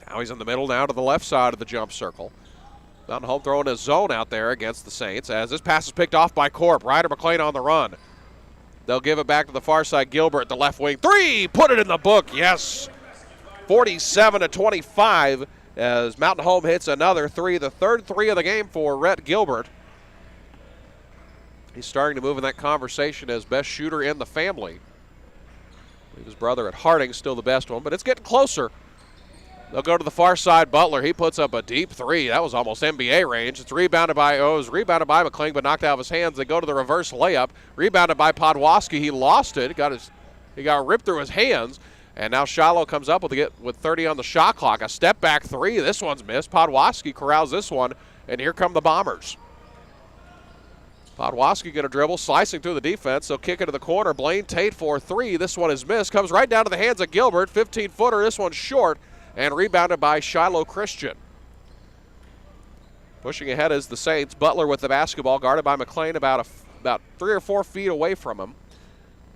Now he's in the middle, now to the left side of the jump circle. Mountain Home throwing a zone out there against the Saints as this pass is picked off by Corp. Ryder McLean on the run. They'll give it back to the far side. Gilbert, the left wing. 3, put it in the book, yes. 47-25 as Mountain Home hits another 3, the third 3 of the game for Rhett Gilbert. He's starting to move in that conversation as best shooter in the family. His brother at Harding still the best one, but it's getting closer. They'll go to the far side. Butler, he puts up a deep 3. That was almost NBA range. It's rebounded by McLean, but knocked out of his hands. They go to the reverse layup. Rebounded by Podwaski. He lost it. He got ripped through his hands. And now Shiloh comes up with 30 on the shot clock. A step back 3. This one's missed. Podwaski corrals this one, and here come the Bombers. Podwaski going to dribble, slicing through the defense. They'll kick it to the corner. Blaine Tate for 3. This one is missed. Comes right down to the hands of Gilbert. 15-footer. This one's short. And rebounded by Shiloh Christian. Pushing ahead is the Saints. Butler with the basketball, guarded by McLean about 3 or 4 feet away from him.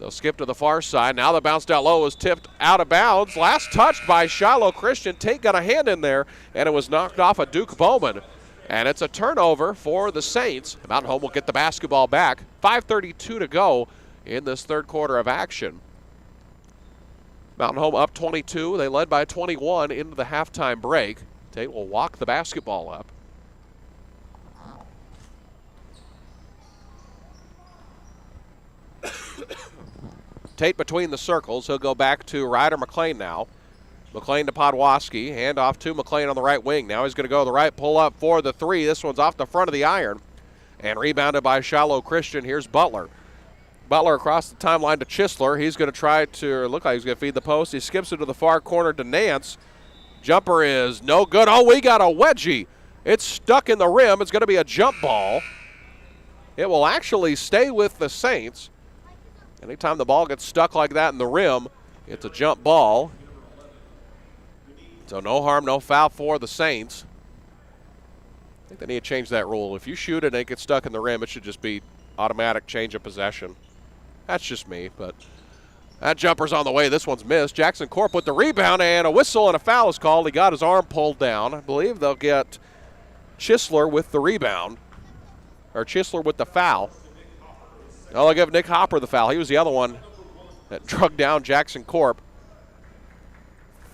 They'll skip to the far side. Now the bounce down low is tipped out of bounds. Last touched by Shiloh Christian. Tate got a hand in there, and it was knocked off of Duke Bowman. And it's a turnover for the Saints. Mountain Home will get the basketball back. 5:32 to go in this third quarter of action. Mountain Home up 22. They led by 21 into the halftime break. Tate will walk the basketball up. Tate between the circles. He'll go back to Ryder McLean now. McLean to Podwaski. Hand off to McLean on the right wing. Now he's going to go to the right, pull up for the 3. This one's off the front of the iron. And rebounded by Shiloh Christian. Here's Butler. Butler across the timeline to Chisler. He's going to try to look like he's going to feed the post. He skips it to the far corner to Nance. Jumper is no good. Oh, we got a wedgie. It's stuck in the rim. It's going to be a jump ball. It will actually stay with the Saints. Anytime the ball gets stuck like that in the rim, it's a jump ball. So no harm, no foul for the Saints. I think they need to change that rule. If you shoot it and it gets stuck in the rim, it should just be automatic change of possession. That's just me, but that jumper's on the way. This one's missed. Jackson Corp with the rebound, and a whistle and a foul is called. He got his arm pulled down. I believe they'll get Chisler with the rebound, or Chisler with the foul. Oh, they'll give Nick Hopper the foul. He was the other one that drug down Jackson Corp.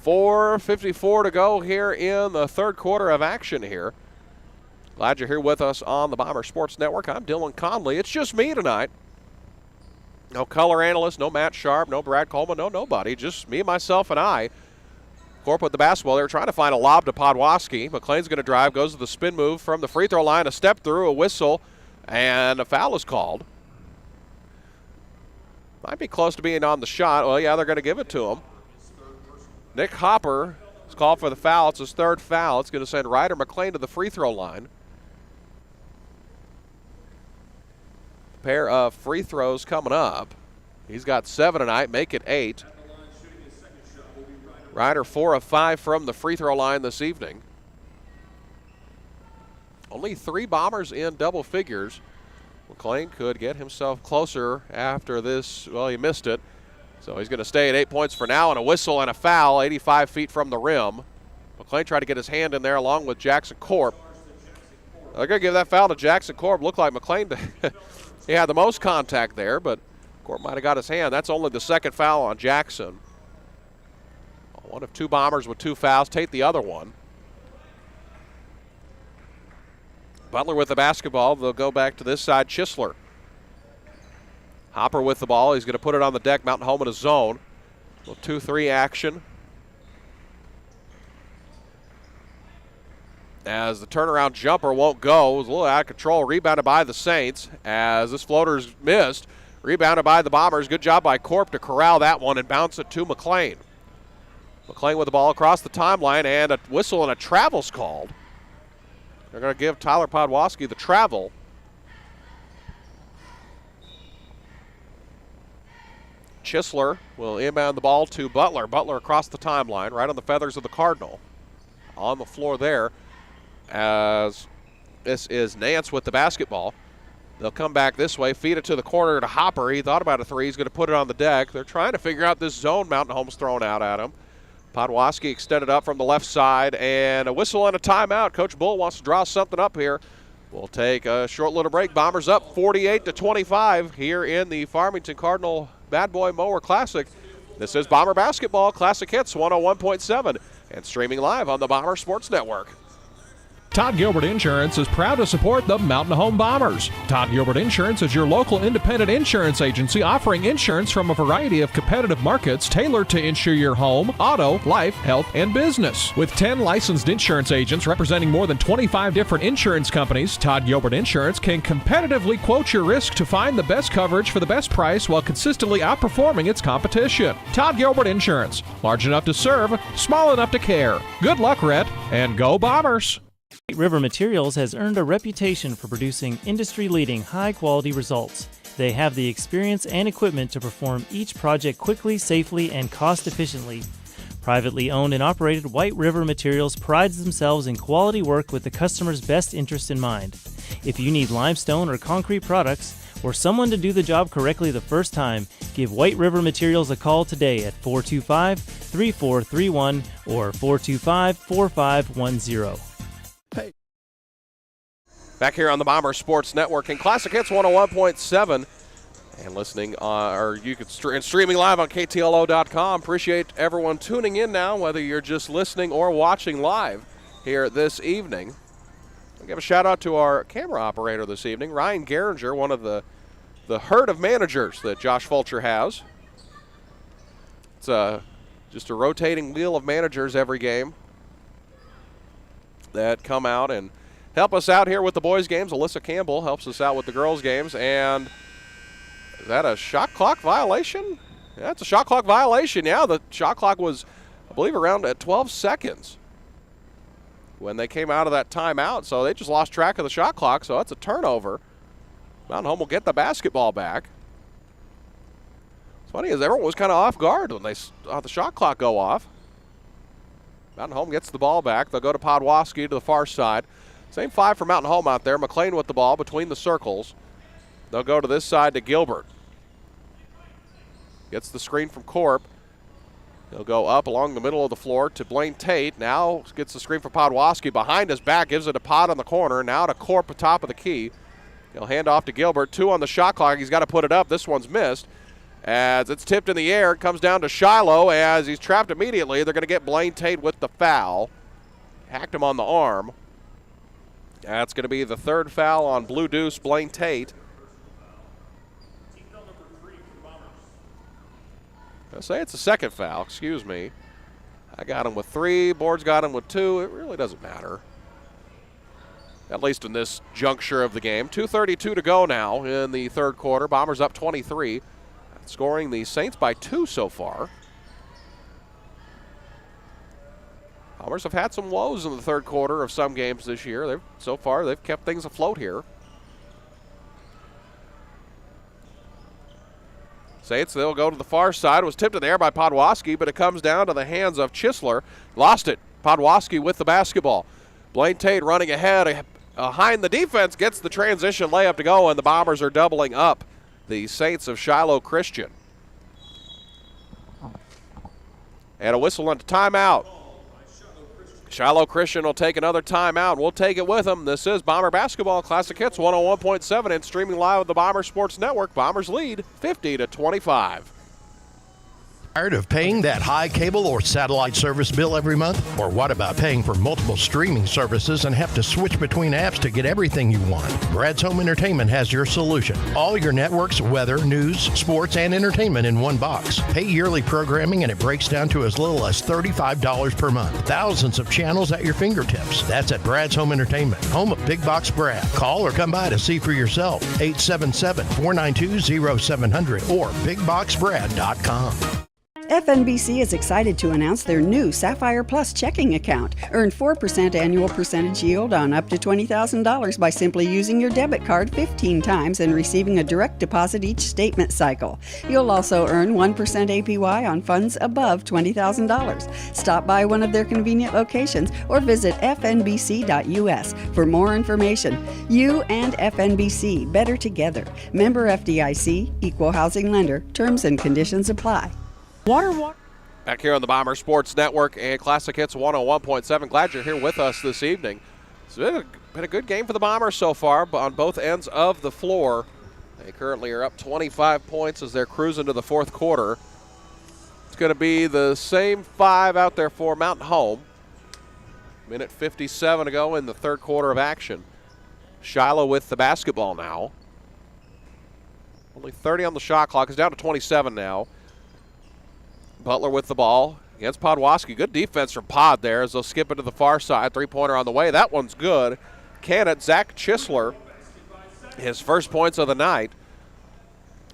4:54 to go here in the third quarter of action here. Glad you're here with us on the Bomber Sports Network. I'm Dylan Conley. It's just me tonight. No color analyst, no Matt Sharp, no Brad Coleman, no nobody. Just me, myself, and I. Corp with the basketball. They're trying to find a lob to Podwaski. McLean's going to drive, goes to the spin move from the free throw line, a step through, a whistle, and a foul is called. Might be close to being on the shot. Well, yeah, they're going to give it to him. Nick Hopper is called for the foul. It's his third foul. It's going to send Ryder McLean to the free throw line. Pair of free throws coming up. He's got 7 tonight, make it 8. Ryder 4 of 5 from the free throw line this evening. Only 3 Bombers in double figures. McLean could get himself closer after this. Well, he missed it. So he's going to stay at 8 points for now, and a whistle and a foul 85 feet from the rim. McLean tried to get his hand in there along with Jackson Corp. They're going to give that foul to Jackson Corp. Looked like McLean, he had the most contact there, but Corp might have got his hand. That's only the second foul on Jackson. One of 2 Bombers with 2 fouls. Tate the other one. Butler with the basketball. They'll go back to this side. Chisler. Hopper with the ball. He's going to put it on the deck. Mountain Home in a zone. A 2-3 action. As the turnaround jumper won't go. It was a little out of control. Rebounded by the Saints as this floater's missed. Rebounded by the Bombers. Good job by Corp to corral that one and bounce it to McLean. McLean with the ball across the timeline, and a whistle and a travel's called. They're going to give Tyler Podwaski the travel. Chisler will inbound the ball to Butler. Butler across the timeline, right on the feathers of the Cardinal. On the floor there, as this is Nance with the basketball. They'll come back this way, feed it to the corner to Hopper. He thought about a 3. He's going to put it on the deck. They're trying to figure out this zone Mountain Home's throwing out at him. Podwaski extended up from the left side, and a whistle and a timeout. Coach Bull wants to draw something up here. We'll take a short little break. Bombers up 48-25 here in the Farmington Cardinal Bad Boy Mower Classic. This is Bomber Basketball Classic Hits 101.7 and streaming live on the Bomber Sports Network. Todd Gilbert Insurance is proud to support the Mountain Home Bombers. Todd Gilbert Insurance is your local independent insurance agency offering insurance from a variety of competitive markets tailored to insure your home, auto, life, health, and business. With 10 licensed insurance agents representing more than 25 different insurance companies, Todd Gilbert Insurance can competitively quote your risk to find the best coverage for the best price while consistently outperforming its competition. Todd Gilbert Insurance, large enough to serve, small enough to care. Good luck, Rhett, and go Bombers! White River Materials has earned a reputation for producing industry-leading high-quality results. They have the experience and equipment to perform each project quickly, safely, and cost-efficiently. Privately owned and operated, White River Materials prides themselves in quality work with the customer's best interest in mind. If you need limestone or concrete products, or someone to do the job correctly the first time, give White River Materials a call today at 425-3431 or 425-4510. Back here on the Bomber Sports Network and Classic Hits 101.7 and listening, or you can streaming live on KTLO.com. Appreciate everyone tuning in now, whether you're just listening or watching live here this evening. I'll give a shout out to our camera operator this evening, Ryan Geringer, one of the herd of managers that Josh Fulcher has. It's just a rotating wheel of managers every game that come out and help us out here with the boys' games. Alyssa Campbell helps us out with the girls' games. And is that a shot clock violation? Yeah, it's a shot clock violation. Yeah, the shot clock was, I believe, around at 12 seconds when they came out of that timeout. So they just lost track of the shot clock, so that's a turnover. Mountain Home will get the basketball back. What's funny is everyone was kind of off guard when they saw the shot clock go off. Mountain Home gets the ball back. They'll go to Podwaski to the far side. Same five for Mountain Home out there. McLean with the ball between the circles. They'll go to this side to Gilbert. Gets the screen from Corp. He'll go up along the middle of the floor to Blaine Tate. Now gets the screen for Podwaski. Behind his back, gives it to Pod on the corner. Now to Corp at top of the key. He'll hand off to Gilbert. 2 on the shot clock. He's got to put it up. This one's missed. As it's tipped in the air, it comes down to Shiloh. As he's trapped immediately, they're going to get Blaine Tate with the foul. Hacked him on the arm. That's going to be the third foul on Blue Deuce, Blaine Tate. I'll say it's the second foul, excuse me. I got him with 3, Boards got him with 2. It really doesn't matter, at least in this juncture of the game. 2:32 to go now in the third quarter. Bombers up 23, scoring the Saints by 2 so far. Bombers have had some woes in the third quarter of some games this year. So far, they've kept things afloat here. Saints, they'll go to the far side. It was tipped in the air by Podwaski, but it comes down to the hands of Chisler. Lost it. Podwaski with the basketball. Blaine Tate running ahead behind the defense, gets the transition layup to go, and the Bombers are doubling up the Saints of Shiloh Christian. And a whistle and a timeout. Shiloh Christian will take another timeout. We'll take it with them. This is Bomber Basketball Classic Hits 101.7 and streaming live with the Bomber Sports Network. Bombers lead 50-25. Tired of paying that high cable or satellite service bill every month? Or what about paying for multiple streaming services and have to switch between apps to get everything you want? Brad's Home Entertainment has your solution. All your networks, weather, news, sports, and entertainment in one box. Pay yearly programming and it breaks down to as little as $35 per month. Thousands of channels at your fingertips. That's at Brad's Home Entertainment, home of Big Box Brad. Call or come by to see for yourself. 877-492-0700 or bigboxbrad.com. FNBC is excited to announce their new Sapphire Plus checking account. Earn 4% annual percentage yield on up to $20,000 by simply using your debit card 15 times and receiving a direct deposit each statement cycle. You'll also earn 1% APY on funds above $20,000. Stop by one of their convenient locations or visit fnbc.us for more information. You and FNBC, better together. Member FDIC, Equal Housing Lender. Terms and conditions apply. Water. Back here on the Bomber Sports Network and Classic Hits 101.7. Glad you're here with us this evening. It's been a good game for the Bombers so far, but on both ends of the floor. They currently are up 25 points as they're cruising to the fourth quarter. It's going to be the same 5 out there for Mountain Home. Minute 57 to go in the third quarter of action. Shiloh with the basketball now. Only 30 on the shot clock. It's down to 27 now. Butler with the ball against Podwaski. Good defense from Pod there as they'll skip it to the far side. Three-pointer on the way. That one's good. Can it? Zach Chisler, his first points of the night.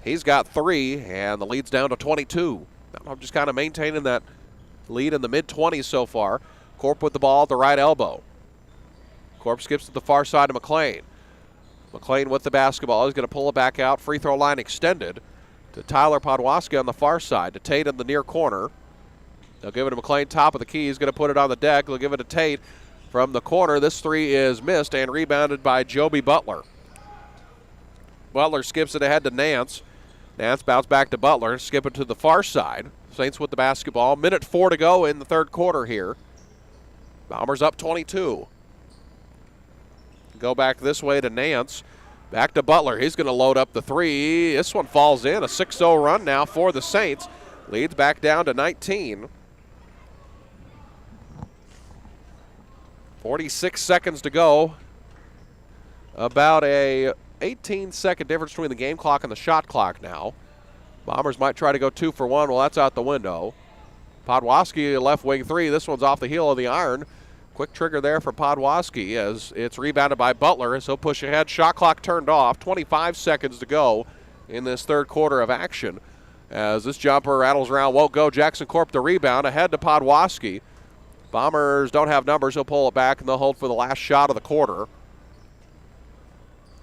He's got 3, and the lead's down to 22. I'm just kind of maintaining that lead in the mid-20s so far. Corp with the ball at the right elbow. Corp skips to the far side of McLean. McLean with the basketball. He's going to pull it back out. Free throw line extended to Tyler Podwaski on the far side. To Tate in the near corner. They'll give it to McLean, top of the key. He's going to put it on the deck. They'll give it to Tate from the corner. This 3 is missed and rebounded by Joby Butler. Butler skips it ahead to Nance. Nance bounce back to Butler. Skip it to the far side. Saints with the basketball. Minute 4 to go in the third quarter here. Bombers up 22. Go back this way to Nance. Back to Butler. He's going to load up the 3. This one falls in. A 6-0 run now for the Saints. Leads back down to 19. 46 seconds to go. About a 18-second difference between the game clock and the shot clock now. Bombers might try to go 2 for 1. Well, that's out the window. Podwaski, left wing 3. This one's off the heel of the iron. Quick trigger there for Podwaski as it's rebounded by Butler as he'll push ahead. Shot clock turned off. 25 seconds to go in this third quarter of action. As this jumper rattles around, won't go. Jackson Corp the rebound ahead to Podwaski. Bombers don't have numbers. He'll pull it back and they'll hold for the last shot of the quarter.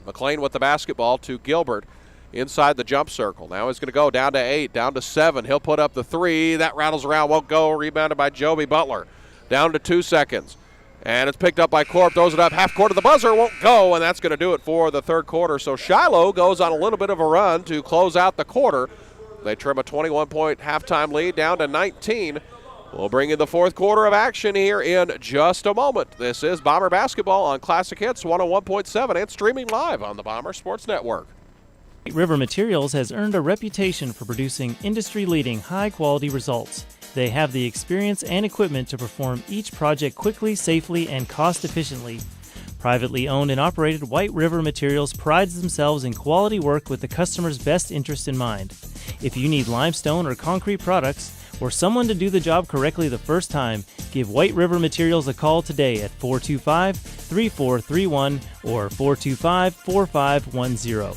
McLean with the basketball to Gilbert inside the jump circle. Now he's going to go down to 8, down to 7. He'll put up the 3. That rattles around, won't go. Rebounded by Joby Butler. Down to 2 seconds. And it's picked up by Corp, throws it up half court to the buzzer, won't go, and that's going to do it for the third quarter. So Shiloh goes on a little bit of a run to close out the quarter. They trim a 21-point halftime lead down to 19. We'll bring you the fourth quarter of action here in just a moment. This is Bomber Basketball on Classic Hits 101.7 and streaming live on the Bomber Sports Network. River Materials has earned a reputation for producing industry-leading high-quality results. They have the experience and equipment to perform each project quickly, safely, and cost-efficiently. Privately owned and operated, White River Materials prides themselves in quality work with the customer's best interest in mind. If you need limestone or concrete products, or someone to do the job correctly the first time, give White River Materials a call today at 425-3431 or 425-4510.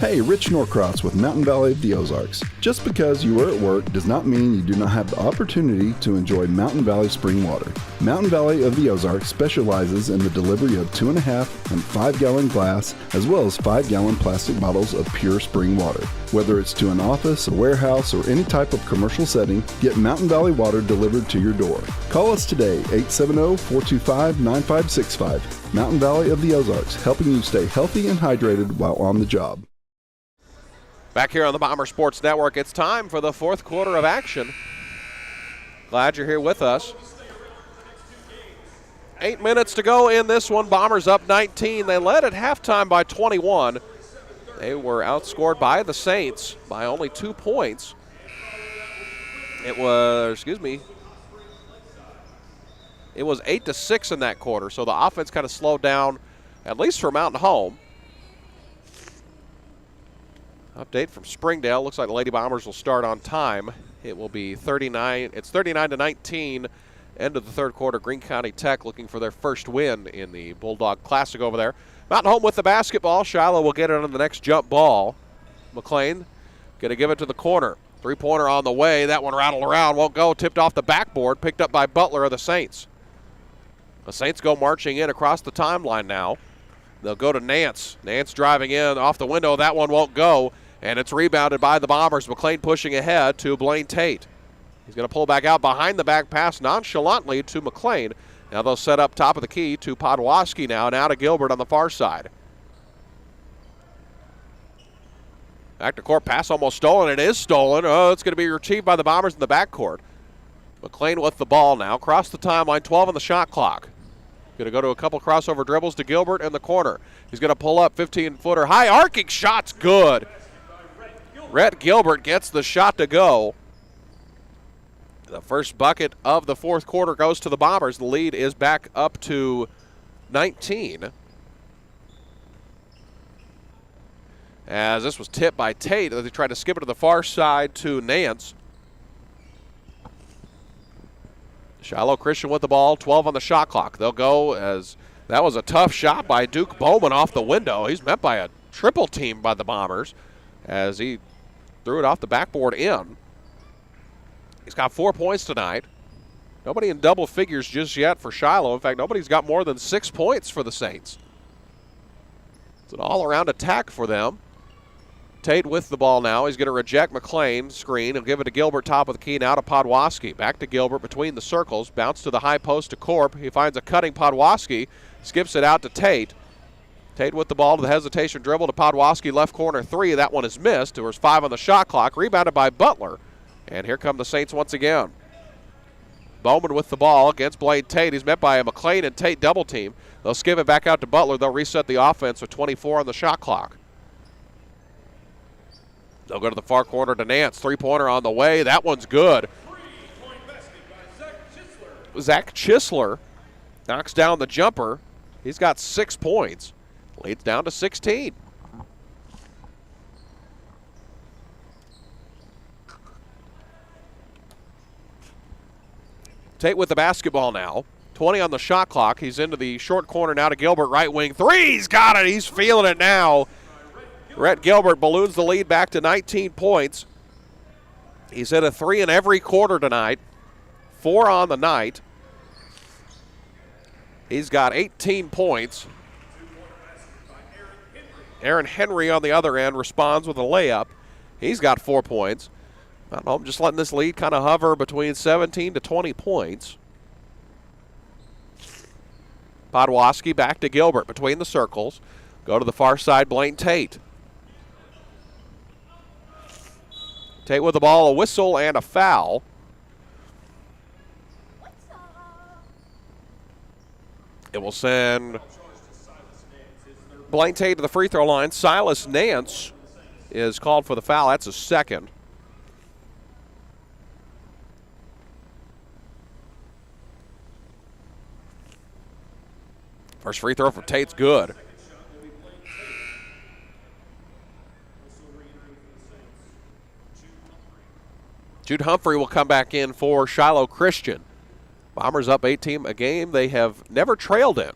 Hey, Rich Norcross with Mountain Valley of the Ozarks. Just because you are at work does not mean you do not have the opportunity to enjoy Mountain Valley spring water. Mountain Valley of the Ozarks specializes in the delivery of 2.5 and 5-gallon glass as well as 5-gallon plastic bottles of pure spring water. Whether it's to an office, a warehouse, or any type of commercial setting, get Mountain Valley water delivered to your door. Call us today, 870-425-9565. Mountain Valley of the Ozarks, helping you stay healthy and hydrated while on the job. Back here on the Bomber Sports Network, it's time for the fourth quarter of action. Glad you're here with us. 8 minutes to go in this one. Bombers up 19. They led at halftime by 21. They were outscored by the Saints by only 2 points. It was 8-6 in that quarter, so the offense kind of slowed down, at least for Mountain Home. Update from Springdale. Looks like the Lady Bombers will start on time. It will be 39. It's 39-19. End of the third quarter. Greene County Tech looking for their first win in the Bulldog Classic over there. Mountain Home with the basketball. Shiloh will get it on the next jump ball. McLean going to give it to the corner. Three-pointer on the way. That one rattled around. Won't go. Tipped off the backboard. Picked up by Butler of the Saints. The Saints go marching in across the timeline now. They'll go to Nance. Nance driving in off the window. That one won't go. And it's rebounded by the Bombers. McLean pushing ahead to Blaine Tate. He's going to pull back out behind the back pass nonchalantly to McLean. Now they'll set up top of the key to Podwaski now. Now to Gilbert on the far side. Back to court pass almost stolen. It is stolen. Oh, it's going to be retrieved by the Bombers in the backcourt. McLean with the ball now. Across the timeline, 12 on the shot clock. Going to go to a couple crossover dribbles to Gilbert in the corner. He's going to pull up 15-footer. High arcing shot's good. Rhett Gilbert gets the shot to go. The first bucket of the fourth quarter goes to the Bombers. The lead is back up to 19. As this was tipped by Tate. They tried to skip it to the far side to Nance. Shiloh Christian with the ball, 12 on the shot clock. They'll go as that was a tough shot by Duke Bowman off the window. He's met by a triple team by the Bombers as he threw it off the backboard in. He's got 4 points tonight. Nobody in double figures just yet for Shiloh. In fact, nobody's got more than 6 points for the Saints. It's an all-around attack for them. Tate with the ball now. He's going to reject McLean. Screen. He'll give it to Gilbert, top of the key now to Podwaski. Back to Gilbert between the circles. Bounce to the high post to Korp. He finds a cutting Podwaski. Skips it out to Tate. Tate with the ball to the hesitation dribble to Podwaski. Left corner three. That one is missed. There was 5 on the shot clock. Rebounded by Butler. And here come the Saints once again. Bowman with the ball against Blaine Tate. He's met by a McLean and Tate double team. They'll skip it back out to Butler. They'll reset the offense with 24 on the shot clock. They'll go to the far corner to Nance. Three-pointer on the way. That one's good. Zach Chisler knocks down the jumper. He's got 6 points. Leads down to 16. Tate with the basketball now. 20 on the shot clock. He's into the short corner now to Gilbert. Right wing three. He's got it. He's feeling it now. Rhett Gilbert balloons the lead back to 19 points. He's hit a 3 in every quarter tonight. 4 on the night. He's got 18 points. Aaron Henry on the other end responds with a layup. He's got 4 points. I'm just letting this lead kind of hover between 17 to 20 points. Podwaski back to Gilbert between the circles. Go to the far side, Blaine Tate. Tate with the ball, a whistle and a foul. It will send Blaine Tate to the free throw line. Silas Nance is called for the foul. That's a second. First free throw for Tate's good. Jude Humphrey will come back in for Shiloh Christian. Bombers up 18 a game they have never trailed in.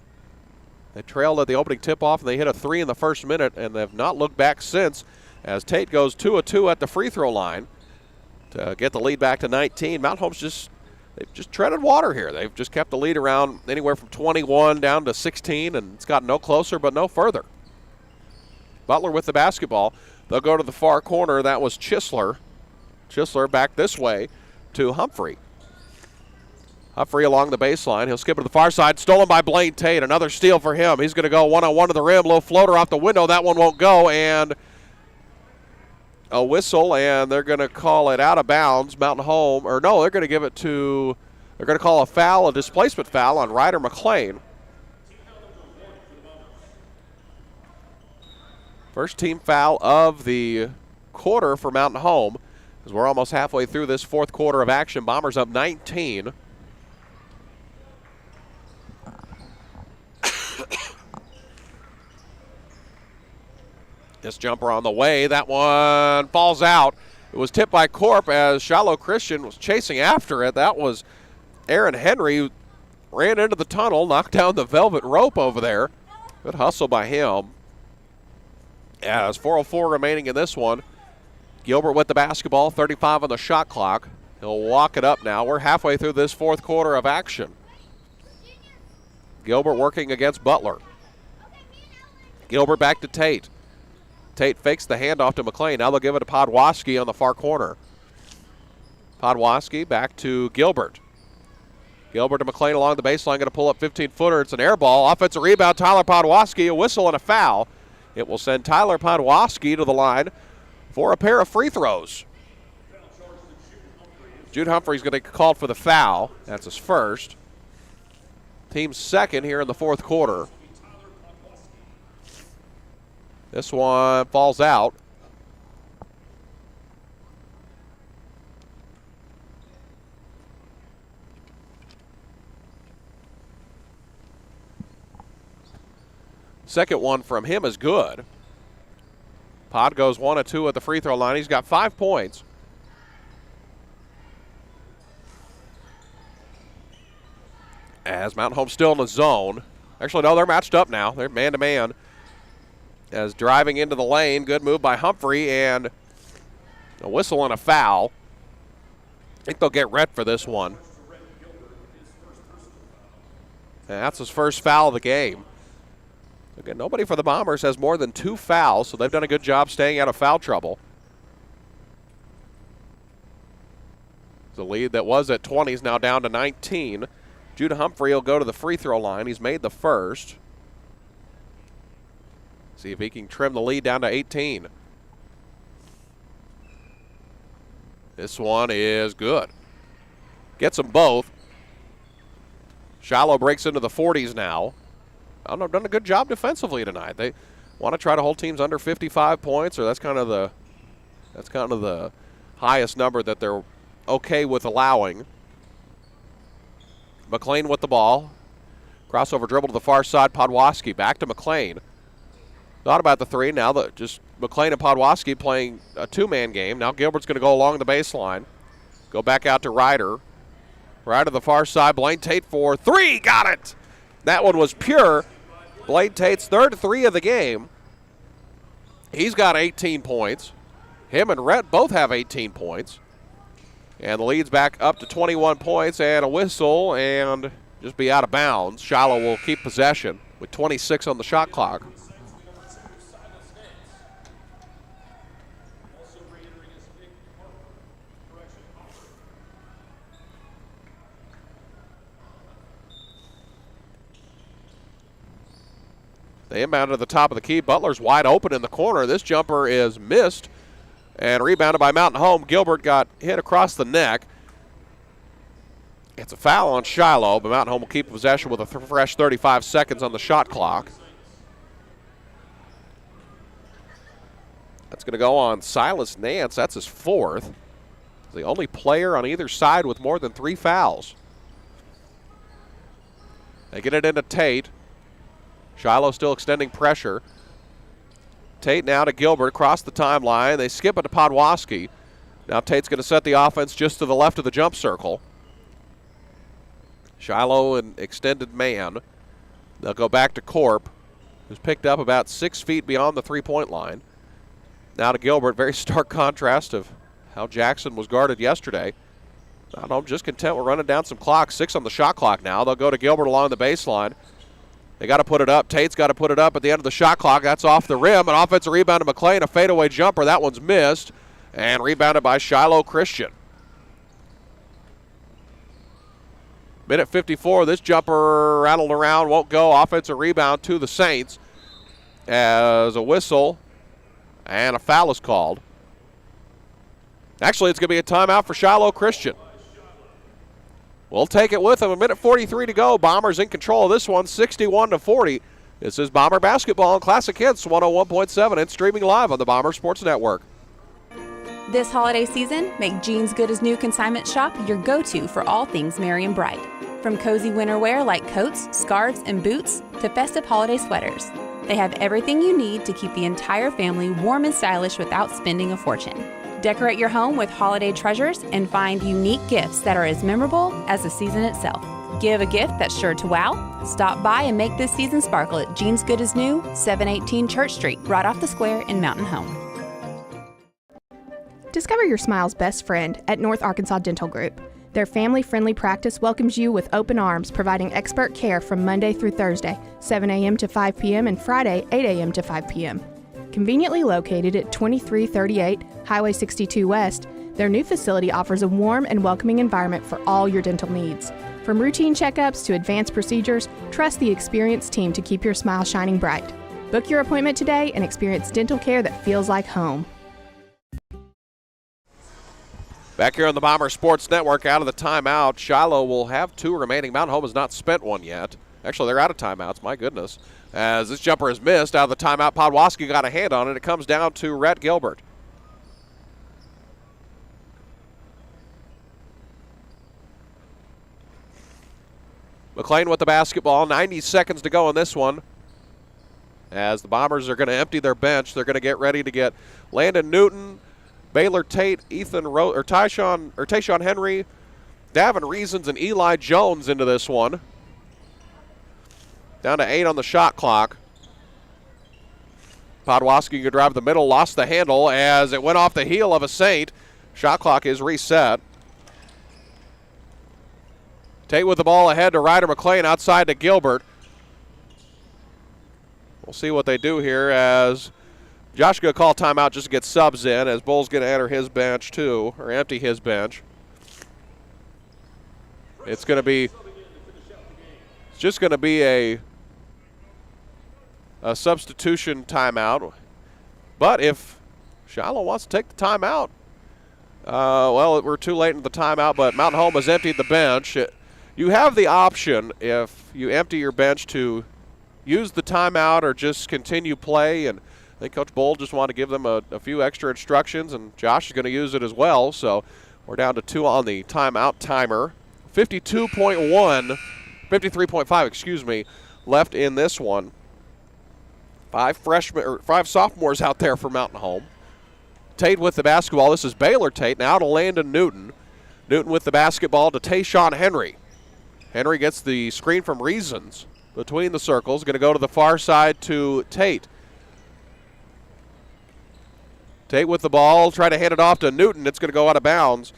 They trailed at the opening tip-off, and they hit a 3 in the first minute, and they have not looked back since as Tate goes 2 of 2 at the free throw line to get the lead back to 19. Mount Home's they've just treaded water here. They've just kept the lead around anywhere from 21 down to 16, and it's gotten no closer but no further. Butler with the basketball. They'll go to the far corner. That was Chisler. Chisler back this way to Humphrey. Humphrey along the baseline. He'll skip it to the far side. Stolen by Blaine Tate. Another steal for him. He's going to go one-on-one to the rim. Low floater off the window. That one won't go. And a whistle, and they're going to call it out of bounds. Mountain Home. Or no, they're going to give it to, they're going to call a foul, a displacement foul on Ryder McLean. First team foul of the quarter for Mountain Home. As we're almost halfway through this fourth quarter of action. Bombers up 19. This jumper on the way. That one falls out. It was tipped by Korp as Shiloh Christian was chasing after it. That was Aaron Henry. Ran into the tunnel, knocked down the velvet rope over there. Good hustle by him. As 4:04 remaining in this one. Gilbert with the basketball, 35 on the shot clock. He'll walk it up now. We're halfway through this fourth quarter of action. Gilbert working against Butler. Gilbert back to Tate. Tate fakes the handoff to McLean. Now they'll give it to Podwaski on the far corner. Podwaski back to Gilbert. Gilbert to McLean along the baseline, going to pull up 15-footer. It's an air ball. Offensive rebound, Tyler Podwaski, a whistle and a foul. It will send Tyler Podwaski to the line for a pair of free throws. Jude Humphrey's going to be called for the foul. That's his first. Team's second here in the fourth quarter. This one falls out. Second one from him is good. Pod goes 1 of 2 at the free throw line. He's got 5 points. As Mountain Home still in the zone. Actually, no, they're matched up now. They're man-to-man. As driving into the lane, good move by Humphrey, and a whistle and a foul. I think they'll get red for this one. And that's his first foul of the game. Again, nobody for the Bombers has more than 2 fouls, so they've done a good job staying out of foul trouble. The lead that was at 20 is now down to 19. Judah Humphrey will go to the free throw line. He's made the first. See if he can trim the lead down to 18. This one is good. Gets them both. Shiloh breaks into the 40s now. I've done a good job defensively tonight. They want to try to hold teams under 55 points, or that's kind of the highest number that they're okay with allowing. McLean with the ball. Crossover dribble to the far side. Podwaski back to McLean. Thought about the three. Now just McLean and Podwaski playing a 2-man game. Now Gilbert's going to go along the baseline. Go back out to Ryder. Ryder to the far side. Blaine Tate for 3. Got it. That one was pure. Blaine Tate's third 3 of the game. He's got 18 points. Him and Rhett both have 18 points. And the lead's back up to 21 points, and a whistle and just be out of bounds. Shiloh will keep possession with 26 on the shot clock. They inbound to the top of the key. Butler's wide open in the corner. This jumper is missed and rebounded by Mountain Home. Gilbert got hit across the neck. It's a foul on Shiloh, but Mountain Home will keep possession with a fresh 35 seconds on the shot clock. That's going to go on Silas Nance. That's his 4th. The only player on either side with more than 3 fouls. They get it into Tate. Shiloh still extending pressure. Tate now to Gilbert, across the timeline. They skip it to Podwaski. Now Tate's going to set the offense just to the left of the jump circle. Shiloh an extended man. They'll go back to Corp, who's picked up about 6 feet beyond the three-point line. Now to Gilbert, very stark contrast of how Jackson was guarded yesterday. I'm just content with running down some clock. 6 on the shot clock now. They'll go to Gilbert along the baseline. They got to put it up. Tate's got to put it up at the end of the shot clock. That's off the rim. An offensive rebound to McLean. A fadeaway jumper. That one's missed. And rebounded by Shiloh Christian. Minute 54. This jumper rattled around. Won't go. Offensive rebound to the Saints. As a whistle and a foul is called. Actually, it's going to be a timeout for Shiloh Christian. We'll take it with them. A minute 43 to go. Bombers in control of this one, 61-40. This is Bomber Basketball and Classic Hits 101.7 and streaming live on the Bomber Sports Network. This holiday season, make Jeans Good as New Consignment Shop your go-to for all things merry and bright. From cozy winter wear like coats, scarves, and boots to festive holiday sweaters. They have everything you need to keep the entire family warm and stylish without spending a fortune. Decorate your home with holiday treasures and find unique gifts that are as memorable as the season itself. Give a gift that's sure to wow. Stop by and make this season sparkle at Jeans Good as New, 718 Church Street, right off the square in Mountain Home. Discover your smile's best friend at North Arkansas Dental Group. Their family-friendly practice welcomes you with open arms, providing expert care from Monday through Thursday, 7 a.m. to 5 p.m. and Friday, 8 a.m. to 5 p.m. Conveniently located at 2338 Highway 62 West, their new facility offers a warm and welcoming environment for all your dental needs. From routine checkups to advanced procedures, trust the experienced team to keep your smile shining bright. Book your appointment today and experience dental care that feels like home. Back here on the Bomber Sports Network, out of the timeout, Shiloh will have 2 remaining. Mountain Home has not spent one yet. Actually, they're out of timeouts, my goodness. As this jumper is missed out of the timeout, Podwaski got a hand on it. It comes down to Rhett Gilbert. McLean with the basketball, 90 seconds to go in this one. As the Bombers are going to empty their bench, they're going to get ready to get Landon Newton, Baylor Tate, Tayshawn Henry, Davin Reasons, and Eli Jones into this one. Down to 8 on the shot clock. Podwaski could drive the middle, lost the handle as it went off the heel of a Saint. Shot clock is reset. Tate with the ball ahead to Ryder McLean, outside to Gilbert. We'll see what they do here as Josh going to call timeout just to get subs in, as Bull's going to enter his bench too, or empty his bench. It's just going to be a substitution timeout. But if Shiloh wants to take the timeout, well, we're too late in the timeout, but Mountain Home has emptied the bench. You have the option, if you empty your bench, to use the timeout or just continue play. And I think Coach Bull just wanted to give them a few extra instructions, and Josh is going to use it as well. So we're down to 2 on the timeout timer. 53.5, excuse me, left in this one. 5 sophomores out there for Mountain Home. Tate with the basketball. This is Baylor Tate now to Landon Newton. Newton with the basketball to Tayshawn Henry. Henry gets the screen from Reasons between the circles. Going to go to the far side to Tate. Tate with the ball, try to hand it off to Newton. It's going to go out of bounds,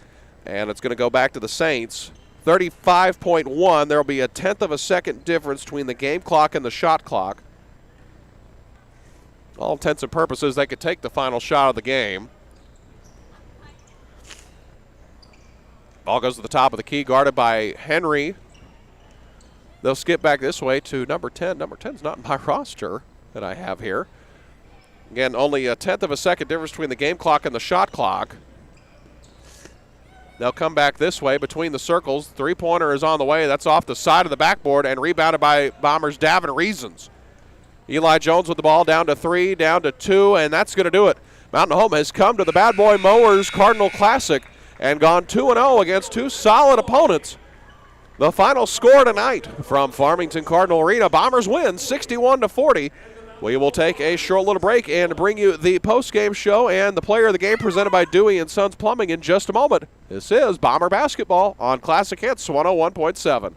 and it's going to go back to the Saints. 35.1. There will be a 1/10 of a second difference between the game clock and the shot clock. All intents and purposes, they could take the final shot of the game. Ball goes to the top of the key, guarded by Henry. They'll skip back this way to number 10. Number 10's not in my roster that I have here. Again, only a 1/10 of a second difference between the game clock and the shot clock. They'll come back this way between the circles. Three-pointer is on the way. That's off the side of the backboard and rebounded by Bombers' Davin Reasons. Eli Jones with the ball, down to 3, down to 2, and that's going to do it. Mountain Home has come to the Bad Boy Mowers Cardinal Classic and gone 2-0 against 2 solid opponents. The final score tonight from Farmington Cardinal Arena, Bombers win 61-40. We will take a short little break and bring you the post-game show and the player of the game presented by Dewey & Sons Plumbing in just a moment. This is Bomber Basketball on Classic Hits 101.7.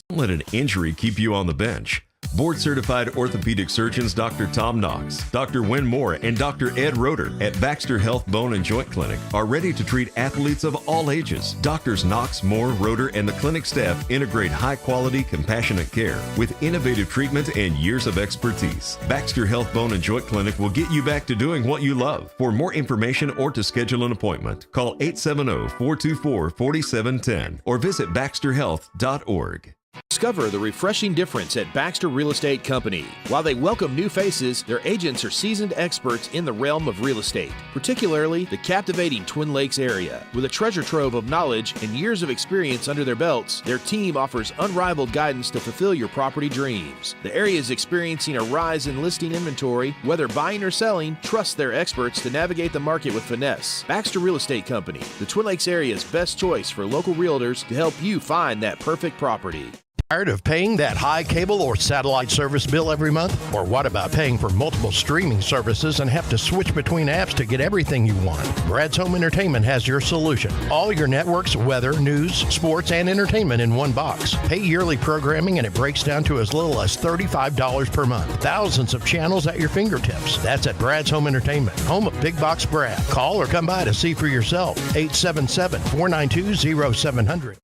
Don't let an injury keep you on the bench. Board-certified orthopedic surgeons Dr. Tom Knox, Dr. Wynn Moore, and Dr. Ed Roeder at Baxter Health Bone and Joint Clinic are ready to treat athletes of all ages. Doctors Knox, Moore, Roeder, and the clinic staff integrate high-quality, compassionate care with innovative treatment and years of expertise. Baxter Health Bone and Joint Clinic will get you back to doing what you love. For more information or to schedule an appointment, call 870-424-4710 or visit baxterhealth.org. Discover the refreshing difference at Baxter Real Estate Company. While they welcome new faces, their agents are seasoned experts in the realm of real estate, particularly the captivating Twin Lakes area. With a treasure trove of knowledge and years of experience under their belts, their team offers unrivaled guidance to fulfill your property dreams. The area is experiencing a rise in listing inventory. Whether buying or selling, trust their experts to navigate the market with finesse. Baxter Real Estate Company, the Twin Lakes area's best choice for local realtors to help you find that perfect property. Tired of paying that high cable or satellite service bill every month? Or what about paying for multiple streaming services and have to switch between apps to get everything you want? Brad's Home Entertainment has your solution. All your networks, weather, news, sports, and entertainment in one box. Pay yearly programming and it breaks down to as little as $35 per month. Thousands of channels at your fingertips. That's at Brad's Home Entertainment, home of Big Box Brad. Call or come by to see for yourself. 877-492-0700.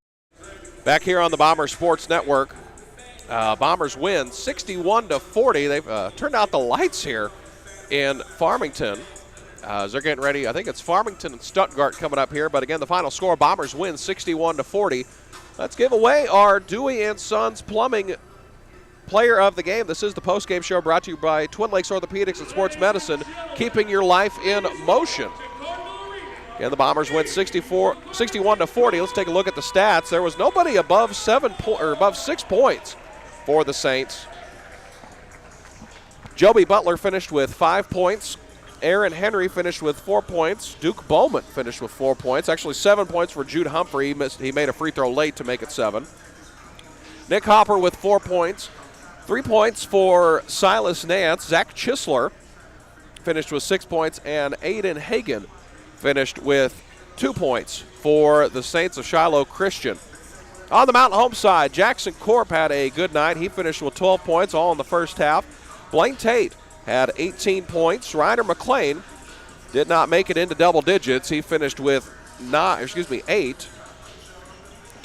Back here on the Bomber Sports Network, Bombers win 61-40. They've turned out the lights here in Farmington as they're getting ready. I think it's Farmington and Stuttgart coming up here. But again, the final score, Bombers win 61-40. Let's give away our Dewey & Sons Plumbing player of the game. This is the postgame show brought to you by Twin Lakes Orthopedics and Sports Medicine, keeping your life in motion. And the Bombers win 61-40. Let's take a look at the stats. There was nobody above 6 points for the Saints. Joby Butler finished with 5 points. Aaron Henry finished with 4 points. Duke Bowman finished with 4 points. Actually, 7 points for Jude Humphrey. He made a free throw late to make it 7. Nick Hopper with 4 points. 3 points for Silas Nance. Zach Chisler finished with 6 points. And Aiden Hagan finished with 2 points for the Saints of Shiloh Christian. On the Mountain Home side, Jackson Corp had a good night. He finished with 12 points, all in the first half. Blaine Tate had 18 points. Ryder McLean did not make it into double digits. He finished with 8.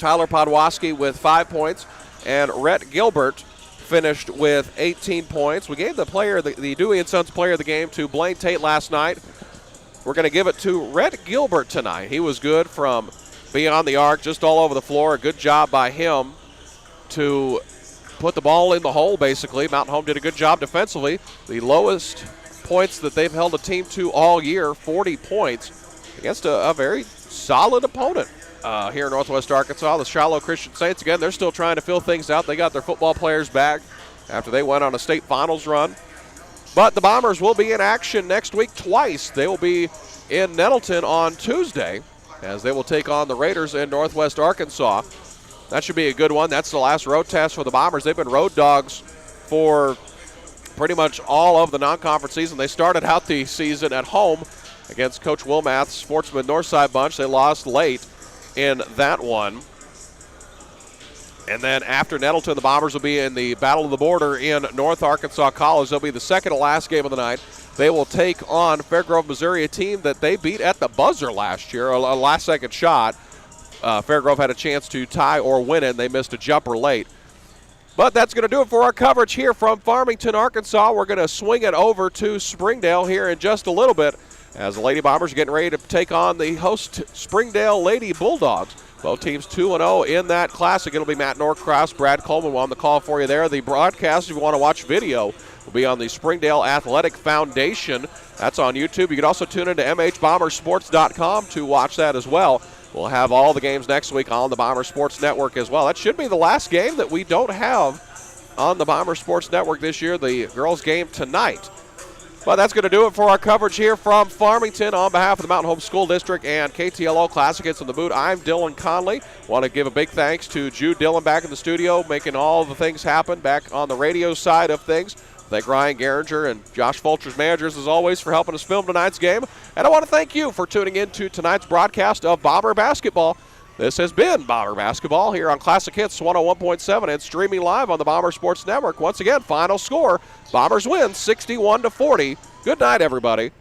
Tyler Podwaski with 5 points. And Rhett Gilbert finished with 18 points. We gave the Dewey & Sons player of the game to Blaine Tate last night. We're going to give it to Rhett Gilbert tonight. He was good from beyond the arc, just all over the floor. A good job by him to put the ball in the hole, basically. Mountain Home did a good job defensively. The lowest points that they've held a team to all year, 40 points, against a very solid opponent here in Northwest Arkansas. The Shiloh Christian Saints, again, they're still trying to fill things out. They got their football players back after they went on a state finals run. But the Bombers will be in action next week twice. They will be in Nettleton on Tuesday as they will take on the Raiders in Northwest Arkansas. That should be a good one. That's the last road test for the Bombers. They've been road dogs for pretty much all of the non-conference season. They started out the season at home against Coach Wilmath's Sportsman Northside bunch. They lost late in that one. And then after Nettleton, the Bombers will be in the Battle of the Border in North Arkansas College. They'll be the second to last game of the night. They will take on Fairgrove, Missouri, a team that they beat at the buzzer last year, a last-second shot. Fairgrove had a chance to tie or win it, and they missed a jumper late. But that's going to do it for our coverage here from Farmington, Arkansas. We're going to swing it over to Springdale here in just a little bit as the Lady Bombers are getting ready to take on the host Springdale Lady Bulldogs. Both teams 2-0 in that classic. It'll be Matt Norcross, Brad Coleman on the call for you there. The broadcast, if you want to watch video, will be on the Springdale Athletic Foundation. That's on YouTube. You can also tune into mhbombersports.com to watch that as well. We'll have all the games next week on the Bomber Sports Network as well. That should be the last game that we don't have on the Bomber Sports Network this year, the girls' game tonight. But that's going to do it for our coverage here from Farmington. On behalf of the Mountain Home School District and KTLO Classic Hits on the Boot, I'm Dylan Conley. Want to give a big thanks to Jude Dillon back in the studio, making all the things happen back on the radio side of things. Thank Ryan Geringer and Josh Fulcher's managers, as always, for helping us film tonight's game. And I want to thank you for tuning in to tonight's broadcast of Bomber Basketball. This has been Bomber Basketball here on Classic Hits 101.7 and streaming live on the Bomber Sports Network. Once again, final score, Bombers win 61-40. Good night, everybody.